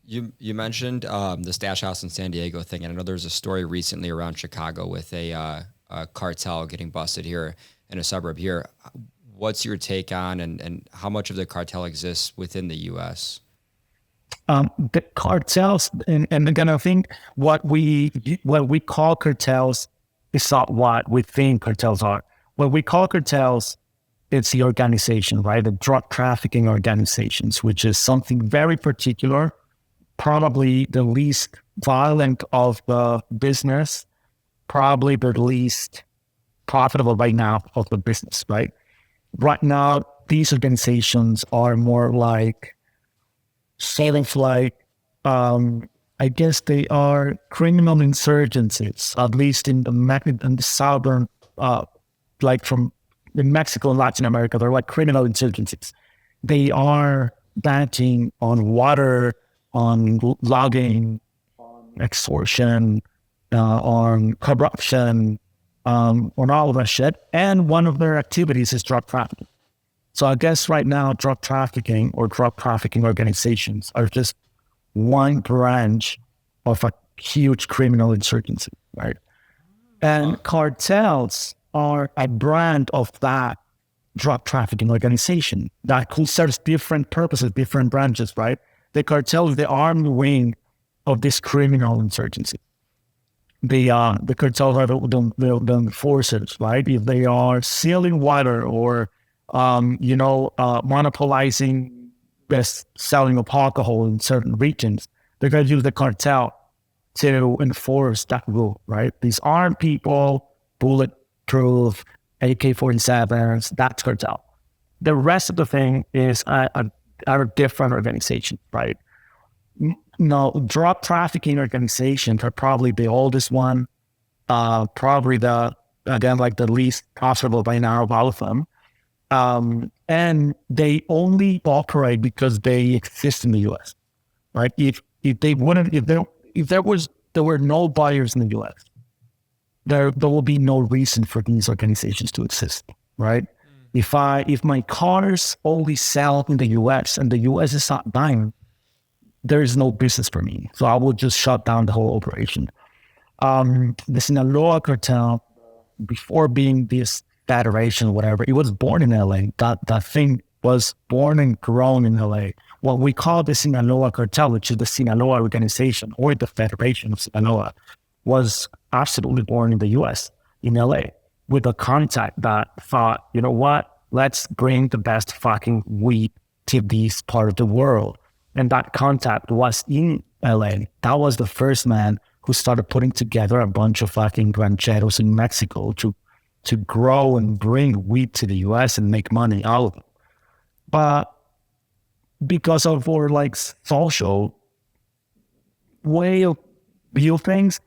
You mentioned the stash house in San Diego thing, and I know there's a story recently around Chicago with a cartel getting busted here in a suburb here. What's your take on and how much of the cartel exists within the U.S.? The cartels, and again, I think what we call cartels is not what we think cartels are. What we call cartels, it's the organization, right? The drug trafficking organizations, which is something very particular, probably the least violent of the business, probably the least profitable right now of the business, right? Right now, these organizations are more like I guess they are criminal insurgencies, at least in the southern, like from in Mexico and Latin America, they're like criminal insurgencies. They are banking on water, on logging, on extortion, on corruption, on all of that shit. And one of their activities is drug trafficking. So I guess right now, drug trafficking or drug trafficking organizations are just one branch of a huge criminal insurgency, right? And cartels are a brand of that drug trafficking organization that could serve different purposes, different branches, right? The cartel is the armed wing of this criminal insurgency. The cartels are the forces, right? If they are selling water or monopolizing the selling of alcohol in certain regions, they're going to use the cartel to enforce that rule, right? These armed people, bulletproof, AK-47s, that's cartel. The rest of the thing is a different organization, right? No, drug trafficking organizations are probably the oldest one, probably the least profitable by now of all of them. And they only operate because they exist in the U.S., right? If there were no buyers in the U.S., there will be no reason for these organizations to exist, right? If my cars only sell in the U.S. and the U.S. is not buying, there is no business for me. So I will just shut down the whole operation. The Sinaloa Cartel, before being this federation or whatever, it was born in LA. That thing was born and grown in LA. What we call the Sinaloa Cartel, which is the Sinaloa organization or the Federation of Sinaloa, was absolutely born in the US, in LA, with a contact that thought, you know what, let's bring the best fucking weed to this part of the world. And that contact was in LA. That was the first man who started putting together a bunch of fucking rancheros in Mexico to grow and bring weed to the US and make money out of it. But because of our social way of view things,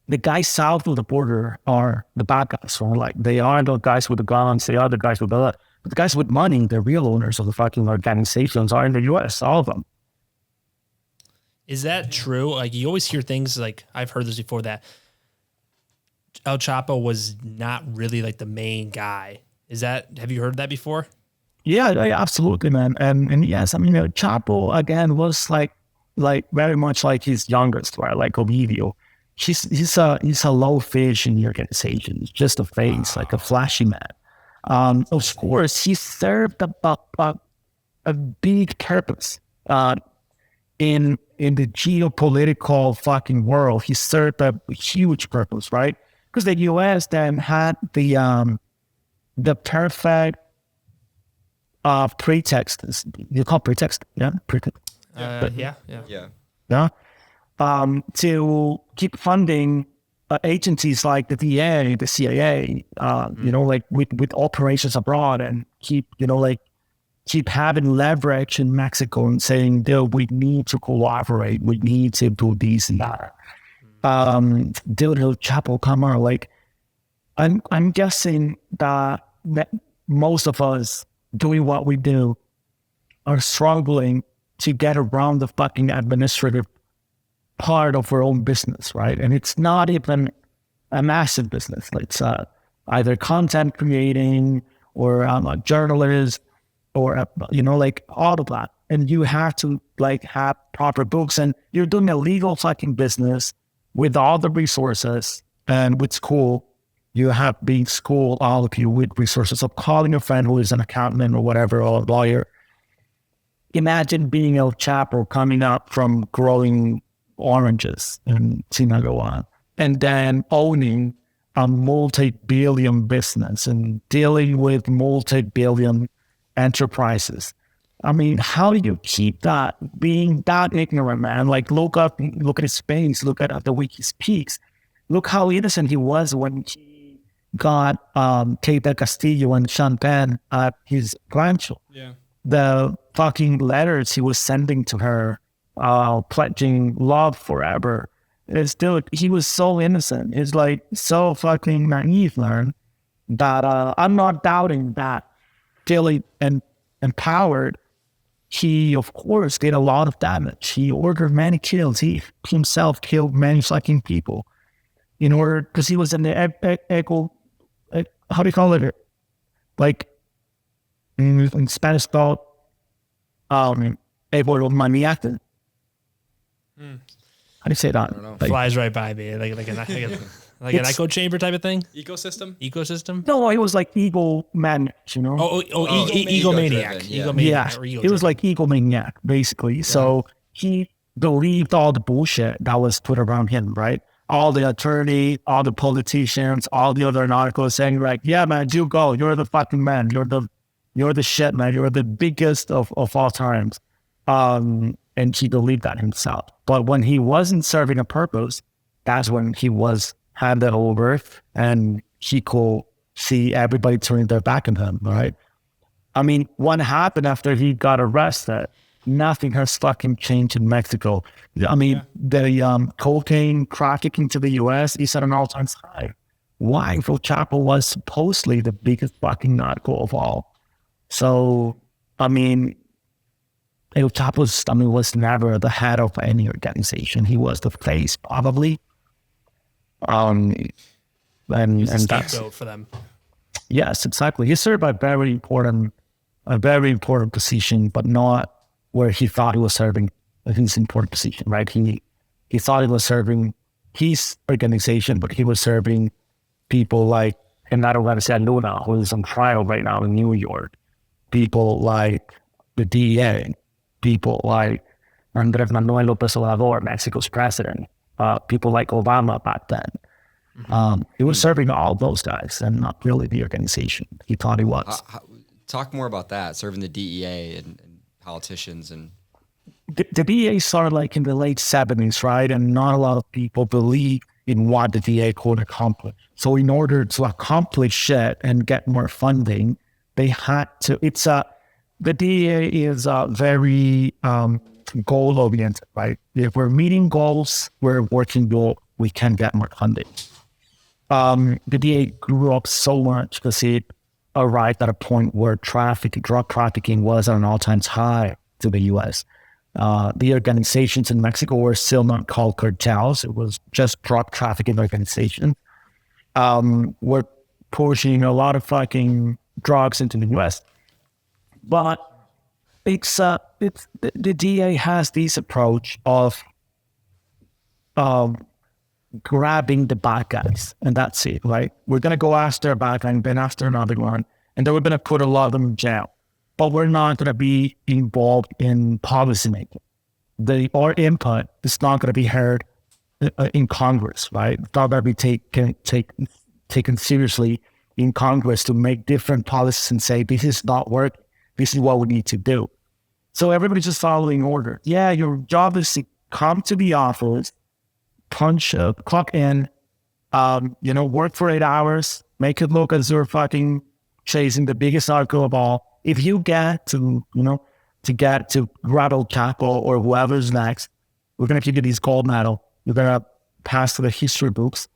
the guys south of the border are the bad guys. Right? They are the guys with the guns, they are the guys with the... But the guys with money, the real owners of the fucking organizations, are in the US, all of them. Is that true? You always hear things I've heard this before, that El Chapo was not really the main guy. Have you heard that before? Yeah, absolutely, man. And yes, Chapo again was very much like his youngest, right? Like Ovidio. He's a low fish in the organization. He's just a face, like a flashy man. Of course, he served a big purpose in the geopolitical fucking world. He served a huge purpose, right? Because the U.S. then had the perfect pretext. You call pretext, yeah? Pretext. Yeah. To keep funding agencies like the VA, the CIA, with operations abroad, and keep having leverage in Mexico and saying, dude, we need to cooperate, we need to do this and that. Dude, Chapo, come on, I'm guessing that most of us doing what we do are struggling to get around the fucking administrative part of our own business, right? And it's not even a massive business. It's either content creating or a journalist or all of that. And you have to have proper books, and you're doing a legal fucking business with all the resources and with school. You have been schooled, all of you, with resources of calling a friend who is an accountant or whatever, or a lawyer. Imagine being El Chapo coming up from growing oranges in Sinaloa and then owning a multi-billion business and dealing with multi-billion enterprises. How do you keep that, being that ignorant, man? Look at his face, look at the way he speaks. Look how innocent he was when he got Kate del Castillo and Champagne at his rancho. Yeah. The fucking letters he was sending to her, pledging love forever. He was so innocent. It's so fucking naive, man, that I'm not doubting that. Till and empowered, he of course did a lot of damage. He ordered many kills. He himself killed many fucking people. in order, because he was in the how do you call it? Like in Spanish called egomaniac. How do you say that? Like, flies right by me, like an echo chamber type of thing. Ecosystem. No, it was like ego man, you know. Egomaniac. Yeah, it was like egomaniac, basically. Yeah. So he believed all the bullshit that was put around him, right? All the attorney, all the politicians, all the other narcos saying like, yeah, man, you go. You're the fucking man. You're the shit, man. You're the biggest of all times. And he believed that himself. But when he wasn't serving a purpose, that's when he was handed over and he could see everybody turning their back on him, right? I mean, what happened after he got arrested? Nothing has fucking changed in Mexico. I mean, the cocaine trafficking to the U.S. is at an all-time high. Why? Because Chapo was supposedly the biggest fucking narco of all. So, I mean, El Chapo was never the head of any organization. He was the face, probably. And that's for them. Yes, exactly. He served a very important position, but not where he thought he was serving his important position, right? He thought he was serving his organization, but he was serving people like Genaro Garcia Luna, who is on trial right now in New York. People like the DEA, people like Andrés Manuel López Obrador, Mexico's president, people like Obama back then. He was serving all those guys and not really the organization he thought he was. Talk more about that, serving the DEA and politicians. And the DEA started like in the late 70s, right? And not a lot of people believe in what the DEA could accomplish. So in order to accomplish it and get more funding, they had to, the DEA is very goal-oriented, right? If we're meeting goals, we're working goal, we can get more funding. The DEA grew up so much because it arrived at a point where drug trafficking was at an all-time high to the U.S. The organizations in Mexico were still not called cartels. It was just drug trafficking organizations. Were pushing a lot of fucking drugs into the U.S. But the DEA has this approach of grabbing the bad guys, and that's it, right? We're going to go after a bad guy and then after another one, and then we're going to put a lot of them in jail. But we're not going to be involved in policymaking. Our input is not going to be heard in Congress, right? It's not going to be taken seriously in Congress to make different policies and say, this is not working. This is what we need to do. So everybody's just following order. Yeah, your job is to come to the office, punch up, clock in, work for 8 hours, make it look as you're fucking chasing the biggest narco of all. If you get to grab El Chapo or whoever's next, we're going to give you this gold medal. You're going to pass to the history books,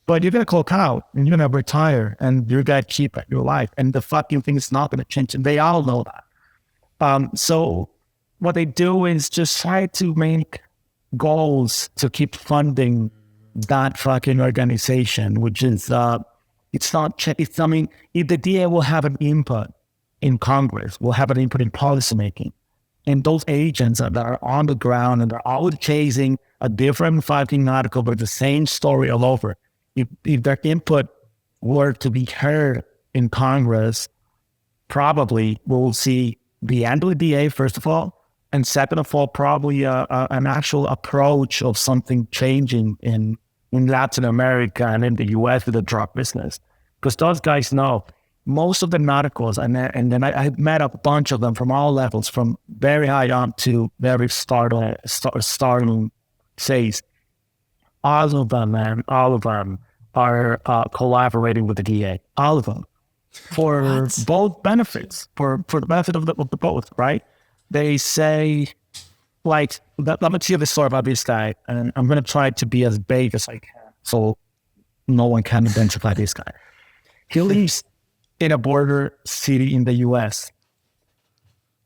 but you're going to clock out and you're going to retire and you're going to keep your life. And the fucking thing is not going to change. And they all know that. So what they do is just try to make goals to keep funding that fucking organization, which is, if the DA will have an input in Congress, will have an input in policymaking, and those agents that are on the ground and they're always chasing a different fucking article but the same story all over, if their input were to be heard in Congress, probably we'll see the end of the DA, first of all, and second of all, probably an actual approach of something changing in Latin America and in the US with the drug business. Because those guys know most of the narcos, and then I met a bunch of them from all levels, from very high up to very starting phase. All of them are collaborating with the DA. All of them. For both benefits, for the benefit of the both, right? They say, like, let me tell you the story about this guy, and I'm going to try to be as vague as I can so no one can identify this guy. He lives in a border city in the U.S.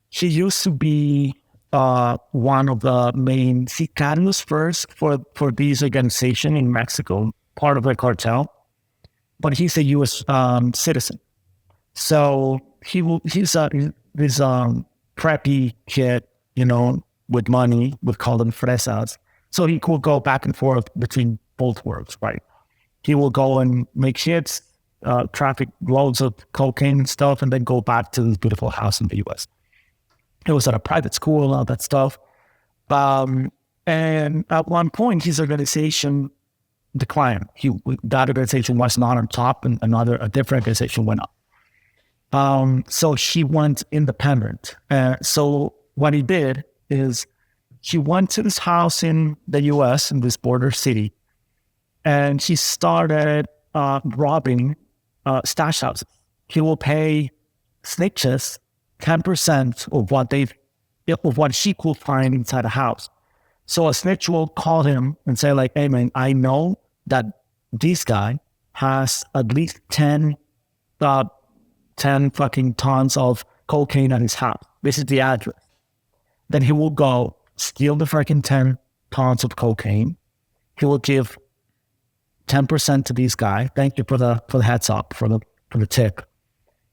He used to be one of the main sicarios first for this organization in Mexico. part of the cartel, but he's a U.S. Citizen. So he's this preppy kid, with money, we call them fresas. So he could go back and forth between both worlds, right? He will go and make hits, traffic loads of cocaine and stuff, and then go back to his beautiful house in the U.S. It was at a private school, all that stuff. And at one point, his organization declined. That organization was not on top, and a different organization went up. So he went independent. So what he did is he went to this house in the U.S., in this border city, and he started robbing stash houses. He will pay snitches 10% of what he could find inside a house. So a snitch will call him and say like, hey man, I know that this guy has at least 10 fucking tons of cocaine at his house. This is the address. Then he will go steal the freaking 10 tons of cocaine. He will give 10% to this guy. Thank you for the heads up, for the tip.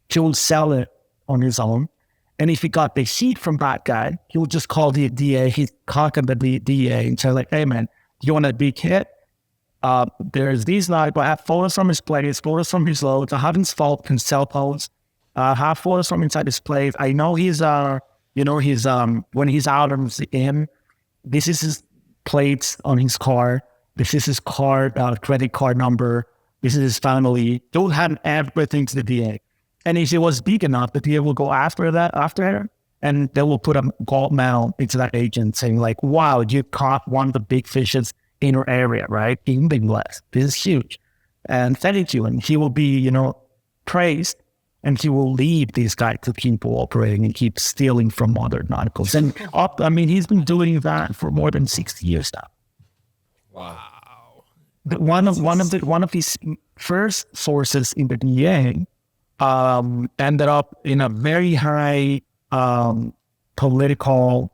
He will sell it on his own. And if he got the heat from that guy, he would just call the DA. He'd contact the DA and say like, hey man, do you want a big hit? There's these nights, but I have photos from his place, photos from his loads. I have his phone, his cell phones. I have photos from inside his place. I know he's when he's out in, this is his plates on his car. This is his card, credit card number. This is his family. Don't have everything to the DA. And if it was big enough, the DA will go after her, and they will put a gold medal into that agent saying like, wow, you caught one of the big fishes in your area, right? In the US. This is huge. And thank you. And he will be, praised, and he will leave this guy to keep operating and keep stealing from other narcos. And he's been doing that for more than 60 years now. Wow. One of his first sources in the DA ended up in a very high political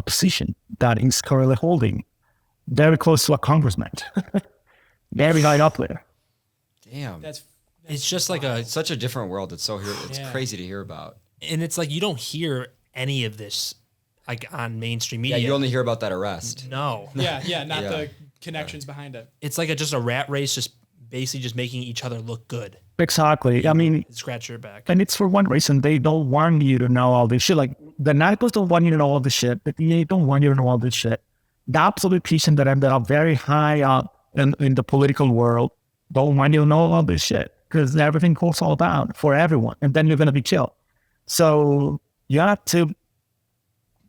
position that he's currently holding, very close to a congressman, very high up there. Damn, it's just like such a different world. It's crazy to hear about, and it's like you don't hear any of this like on mainstream media. Yeah, you only hear about that arrest. No. Not the connections behind it. It's like just a rat race, just basically just making each other look good. Exactly. Scratch your back. And it's for one reason. They don't want you to know all this shit. Like, the narcos don't want you to know all this shit. The DA don't want you to know all this shit. The absolute politicians that ended up very high up in the political world don't want you to know all this shit, because everything goes all down for everyone. And then you're going to be killed. So you have to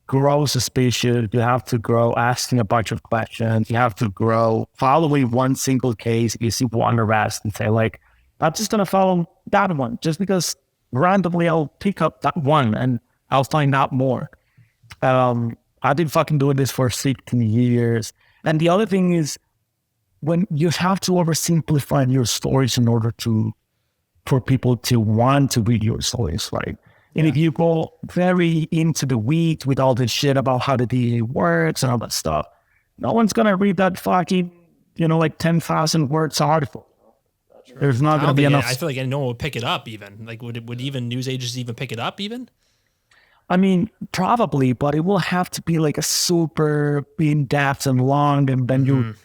grow suspicious. You have to grow asking a bunch of questions. You have to grow following one single case. You see one arrest and say like, I'm just going to follow that one just because randomly I'll pick up that one and I'll find out more. I've been fucking doing this for 16 years. And the other thing is, when you have to oversimplify your stories in order for people to want to read your stories, right? And if you go very into the weeds with all this shit about how the DA works and all that stuff, no one's going to read that fucking, 10,000 words article. There's not going to be enough. I feel like no one would pick it up even. Like, would even news agencies even pick it up even? Probably, but it will have to be like a super in-depth and long, and then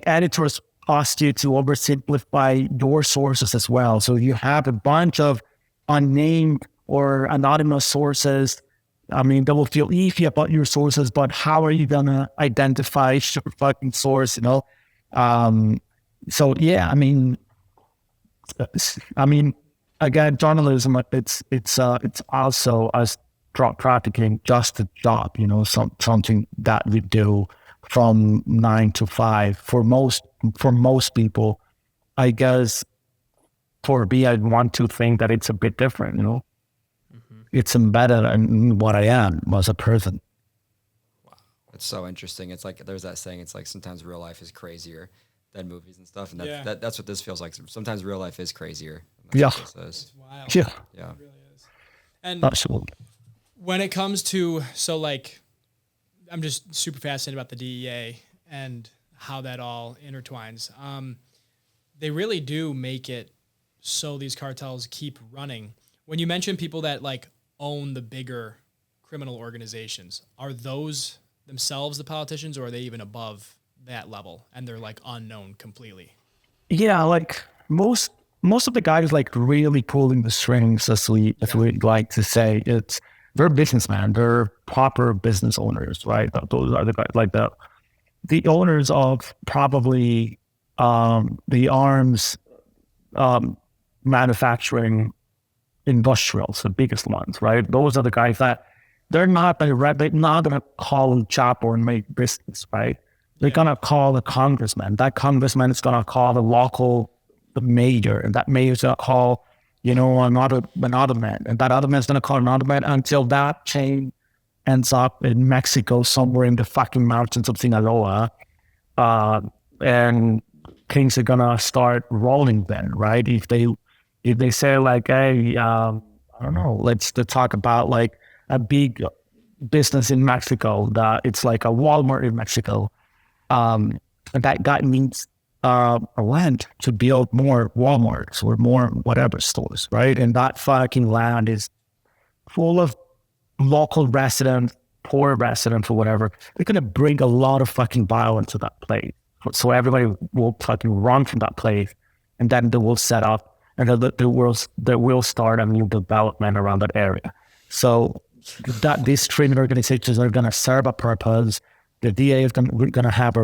editors ask you to oversimplify your sources as well. So you have a bunch of unnamed or anonymous sources. They will feel iffy about your sources, but how are you gonna identify your fucking source? Again, journalism, it's also as drug trafficking, just a job, something that we do from 9 to 5 for most people. I guess for me, I want to think that it's a bit different, It's embedded in what I am as a person. Wow, that's so interesting. It's like there's that saying. It's like sometimes real life is crazier than movies and stuff, and that's what this feels like. Sometimes real life is crazier. Yeah, it's wild. Yeah, it really is. And absolutely. When it comes to I'm just super fascinated about the DEA and how that all intertwines. they really do make it so these cartels keep running. When you mention people that like own the bigger criminal organizations, are those themselves the politicians, or are they even above that level and they're like unknown completely? Yeah, like most of the guys like really pulling the strings, as we like to say, they're businessmen, they're proper business owners, right? Those are the guys like the owners of probably the arms manufacturing industrials, the biggest ones, right? Those are the guys that they're not gonna call Chapo and make business, right? They're gonna call the congressman. That congressman is gonna call the mayor, and that mayor's gonna call, another man, and that other man's gonna call another man until that chain ends up in Mexico, somewhere in the fucking mountains of Sinaloa, and things are gonna start rolling then, right? If they say like, hey, I don't know, let's talk about like a big business in Mexico that it's like a Walmart in Mexico. And that guy needs a land to build more Walmarts or more whatever stores, right? And that fucking land is full of local residents, poor residents or whatever. They're going to bring a lot of fucking violence to that place. So everybody will fucking run from that place, and then they will set up, and they will start a new development around that area. So that these treatment organizations are going to serve a purpose. The DA is going to have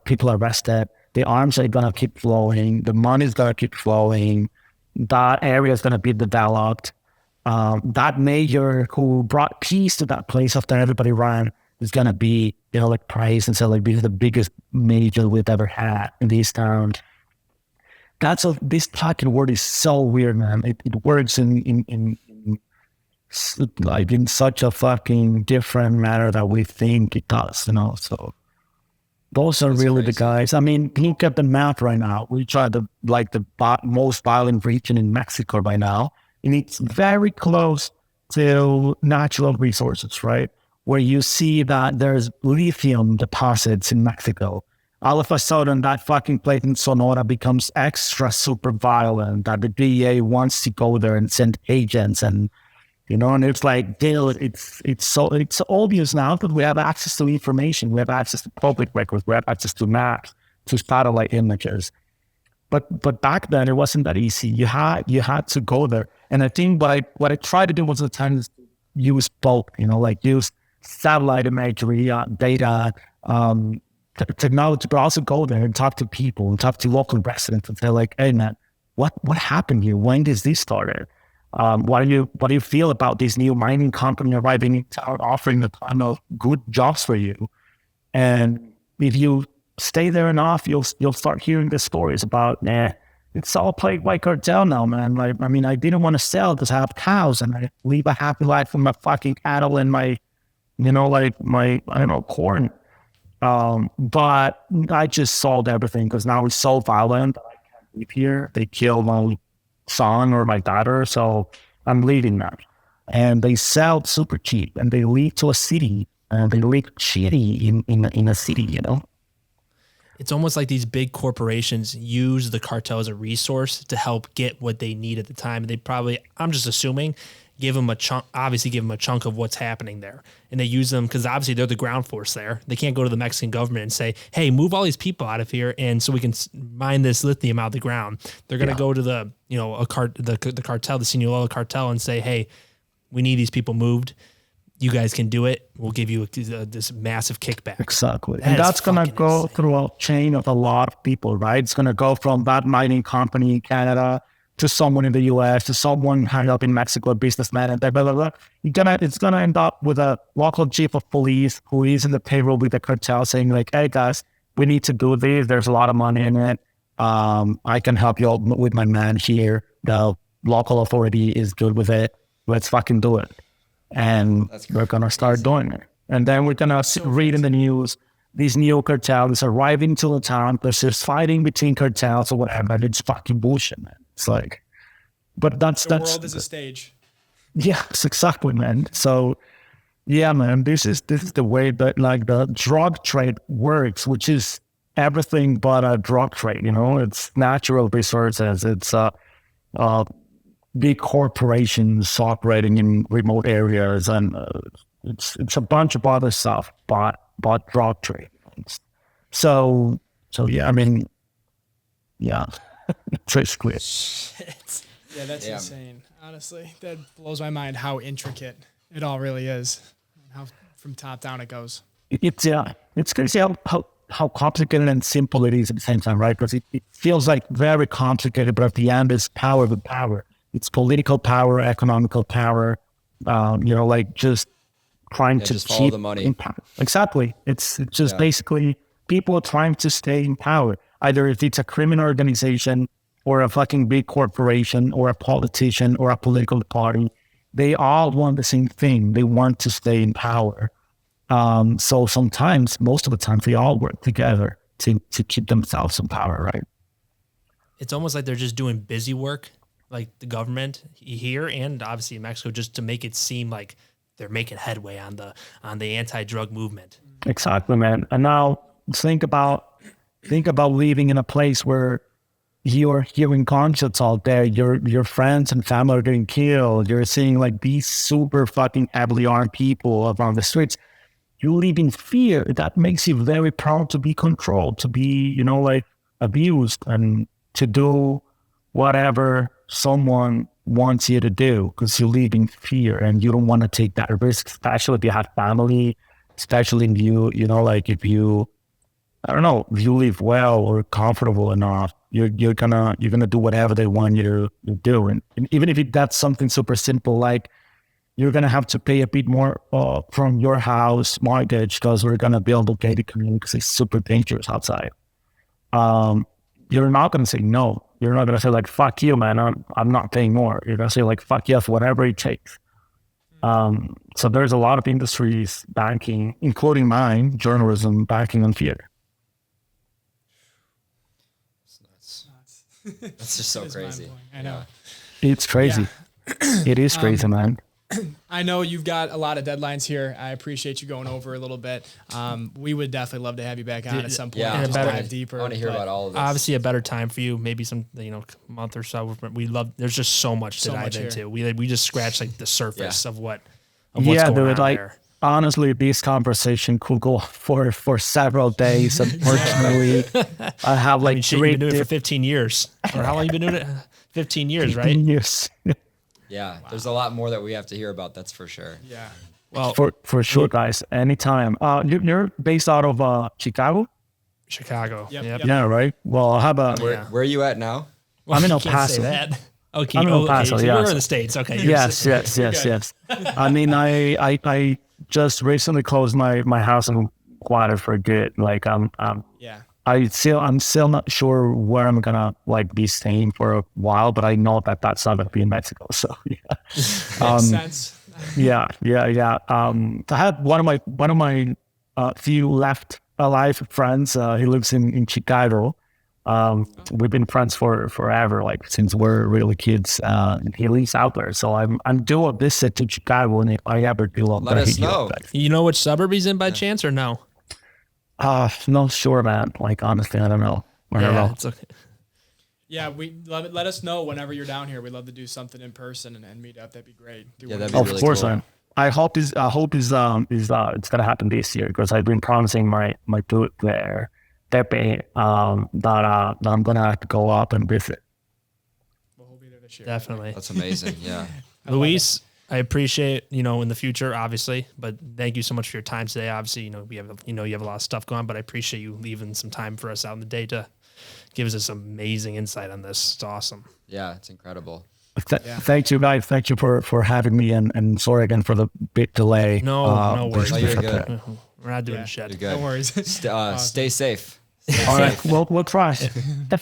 people arrested. The arms are going to keep flowing. The money is going to keep flowing. That area is going to be developed. That mayor who brought peace to that place after everybody ran is going to be, like praised and said, like, this is the biggest mayor we've ever had in this town. This fucking word is so weird, man. It works in such a fucking different manner that we think it does, so those are really crazy. The guys. I mean, look at the map right now. We try the most violent region in Mexico right now, and it's very close to natural resources, right? Where you see that there's lithium deposits in Mexico. All of a sudden, that fucking place in Sonora becomes extra super violent, that the DEA wants to go there and send agents, and and it's like, dude, it's obvious now that we have access to information, we have access to public records, we have access to maps, to satellite images. But back then it wasn't that easy. You had to go there. And I think what I tried to do was at times use both, use satellite imagery, data, technology, but also go there and talk to people and talk to local residents and say like, hey man, what happened here? When did this start? What do you feel about this new mining company arriving in town, offering a ton of good jobs for you? And if you stay there enough, you'll start hearing the stories about, it's all plagued by cartel now, man. Like, I mean, I didn't want to sell because I have cows and I live a happy life with my fucking cattle and my, corn. But I just sold everything because now it's so violent that I can't live here. They killed my son or my daughter, so I'm leaving now. And they sell super cheap, and they leave to a city, and they live shitty in a city, It's almost like these big corporations use the cartel as a resource to help get what they need at the time. And they probably, I'm just assuming, give them a chunk of what's happening there. And they use them because obviously they're the ground force there. They can't go to the Mexican government and say, hey, move all these people out of here, and so we can mine this lithium out of the ground. They're going to go to the cartel, the Sinaloa Cartel, and say, hey, we need these people moved. You guys can do it. We'll give you this massive kickback. Exactly. And that's going to go through a chain of a lot of people, right? It's going to go from that mining company in Canada to someone in the US, to someone high up in Mexico, a businessman, and blah, blah, blah. It's going to end up with a local chief of police who is in the payroll with the cartel saying like, hey guys, we need to do this. There's a lot of money in it. I can help you with my man here. The local authority is good with it. Let's fucking do it. And we're going to start doing it. And then we're going to read in the news, these new cartels arriving to the town. There's just fighting between cartels or whatever. It's fucking bullshit, man. It's like, but that's the world is a stage. Yeah, it's exactly, man. So, yeah, man, this is the way that like the drug trade works, which is everything but a drug trade. You know, it's natural resources. It's big corporations operating in remote areas, and it's a bunch of other stuff, but drug trade. So yeah, I mean, yeah, basically. Yeah, that's insane. Honestly, that blows my mind how intricate it all really is, how from top down it goes. It's crazy how complicated and simple it is at the same time, right? Because it feels like very complicated, but at the end, it's power with power. It's political power, economical power. Like just trying to just follow the money. Exactly. It's just basically people trying to stay in power. Either if it's a criminal organization or a fucking big corporation or a politician or a political party, they all want the same thing. They want to stay in power. So sometimes, most of the time, they all work together to keep themselves in power, right? It's almost like they're just doing busy work, like the government here and obviously in Mexico, just to make it seem like they're making headway on the anti-drug movement. Exactly, man. And now think about living in a place where you're hearing gunshots out there, your friends and family are getting killed, you're seeing like these super fucking heavily armed people around the streets. You live in fear. That makes you very proud to be controlled, to be, like abused, and to do whatever someone wants you to do, because you live in fear and you don't want to take that risk, especially if you have family, especially if if you, I don't know, if you live well or comfortable enough, you're gonna do whatever they want you to do. And even if that's something super simple, like you're gonna have to pay a bit more from your house mortgage because we're gonna build a gated community because it's super dangerous outside. You're not gonna say no. You're not gonna say like, fuck you, man, I'm not paying more. You're gonna say like, fuck yes, whatever it takes. So there's a lot of industries banking, including mine, journalism, banking on theater. That's just so crazy. I know. It's crazy. Yeah. It is crazy, man. I know you've got a lot of deadlines here. I appreciate you going over a little bit. We would definitely love to have you back on at some point. Yeah, Just dive deeper. I want to hear about all of this. Obviously, a better time for you, maybe some month or so. There's just so much to dive into. We just scratched like the surface of what's going on there. Honestly, this conversation could go for several days. Unfortunately, I have like you've been doing it for 15 years. Or how long you been doing it? 15 years, right? 15 years. Yeah, there's a lot more that we have to hear about. That's for sure. Yeah. Well, for sure, guys. Anytime. You're based out of Chicago? Chicago. Yep. Yeah, right. Well, how about where are you at now? Well, I'm in El Paso. Paso. Say that. Okay. I'm in El Paso. So yes. you're in the States. Okay. Yes. I mean, I just recently closed my house in Guadalajara for good. Like I'm still not sure where I'm gonna like be staying for a while, but I know that's not gonna be in Mexico. So yeah. Makes sense. Yeah. I had one of my few left alive friends. He lives in Chicago. We've been friends for forever, like since we're really kids. He lives out there, so I'm due a visit to Chicago, and if I ever do, let us know. You know which suburb he's in by chance, or no? Not sure, man. Like honestly, I don't know. It's okay. Yeah, let us know whenever you're down here. We'd love to do something in person and meet up. That'd be great. That'd be really of course, cool. man. I hope it's gonna happen this year because I've been promising my dude there, Pepe, that I'm gonna have to go up and visit. Well, we'll be there this year. Definitely. That's amazing. Yeah. Luis, I appreciate, in the future, obviously, but thank you so much for your time today. Obviously, we have, you have a lot of stuff going on, but I appreciate you leaving some time for us out in the day to give us some amazing insight on this. It's awesome. Yeah, it's incredible. Thank you, guys. Thank you for having me, and sorry again for the bit delay. No worries. You're good. We're not doing shit. You're good. No worries. Stay safe. All right, we'll try.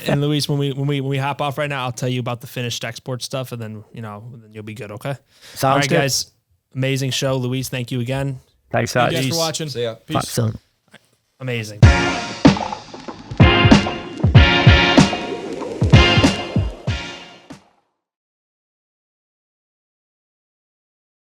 And Luis, when we hop off right now, I'll tell you about the finished export stuff, and then then you'll be good. Okay. Sounds All right, good. guys. Amazing show, Luis. Thank you again. Thanks, guys. Thanks for watching. See ya. Peace. Soon. Amazing.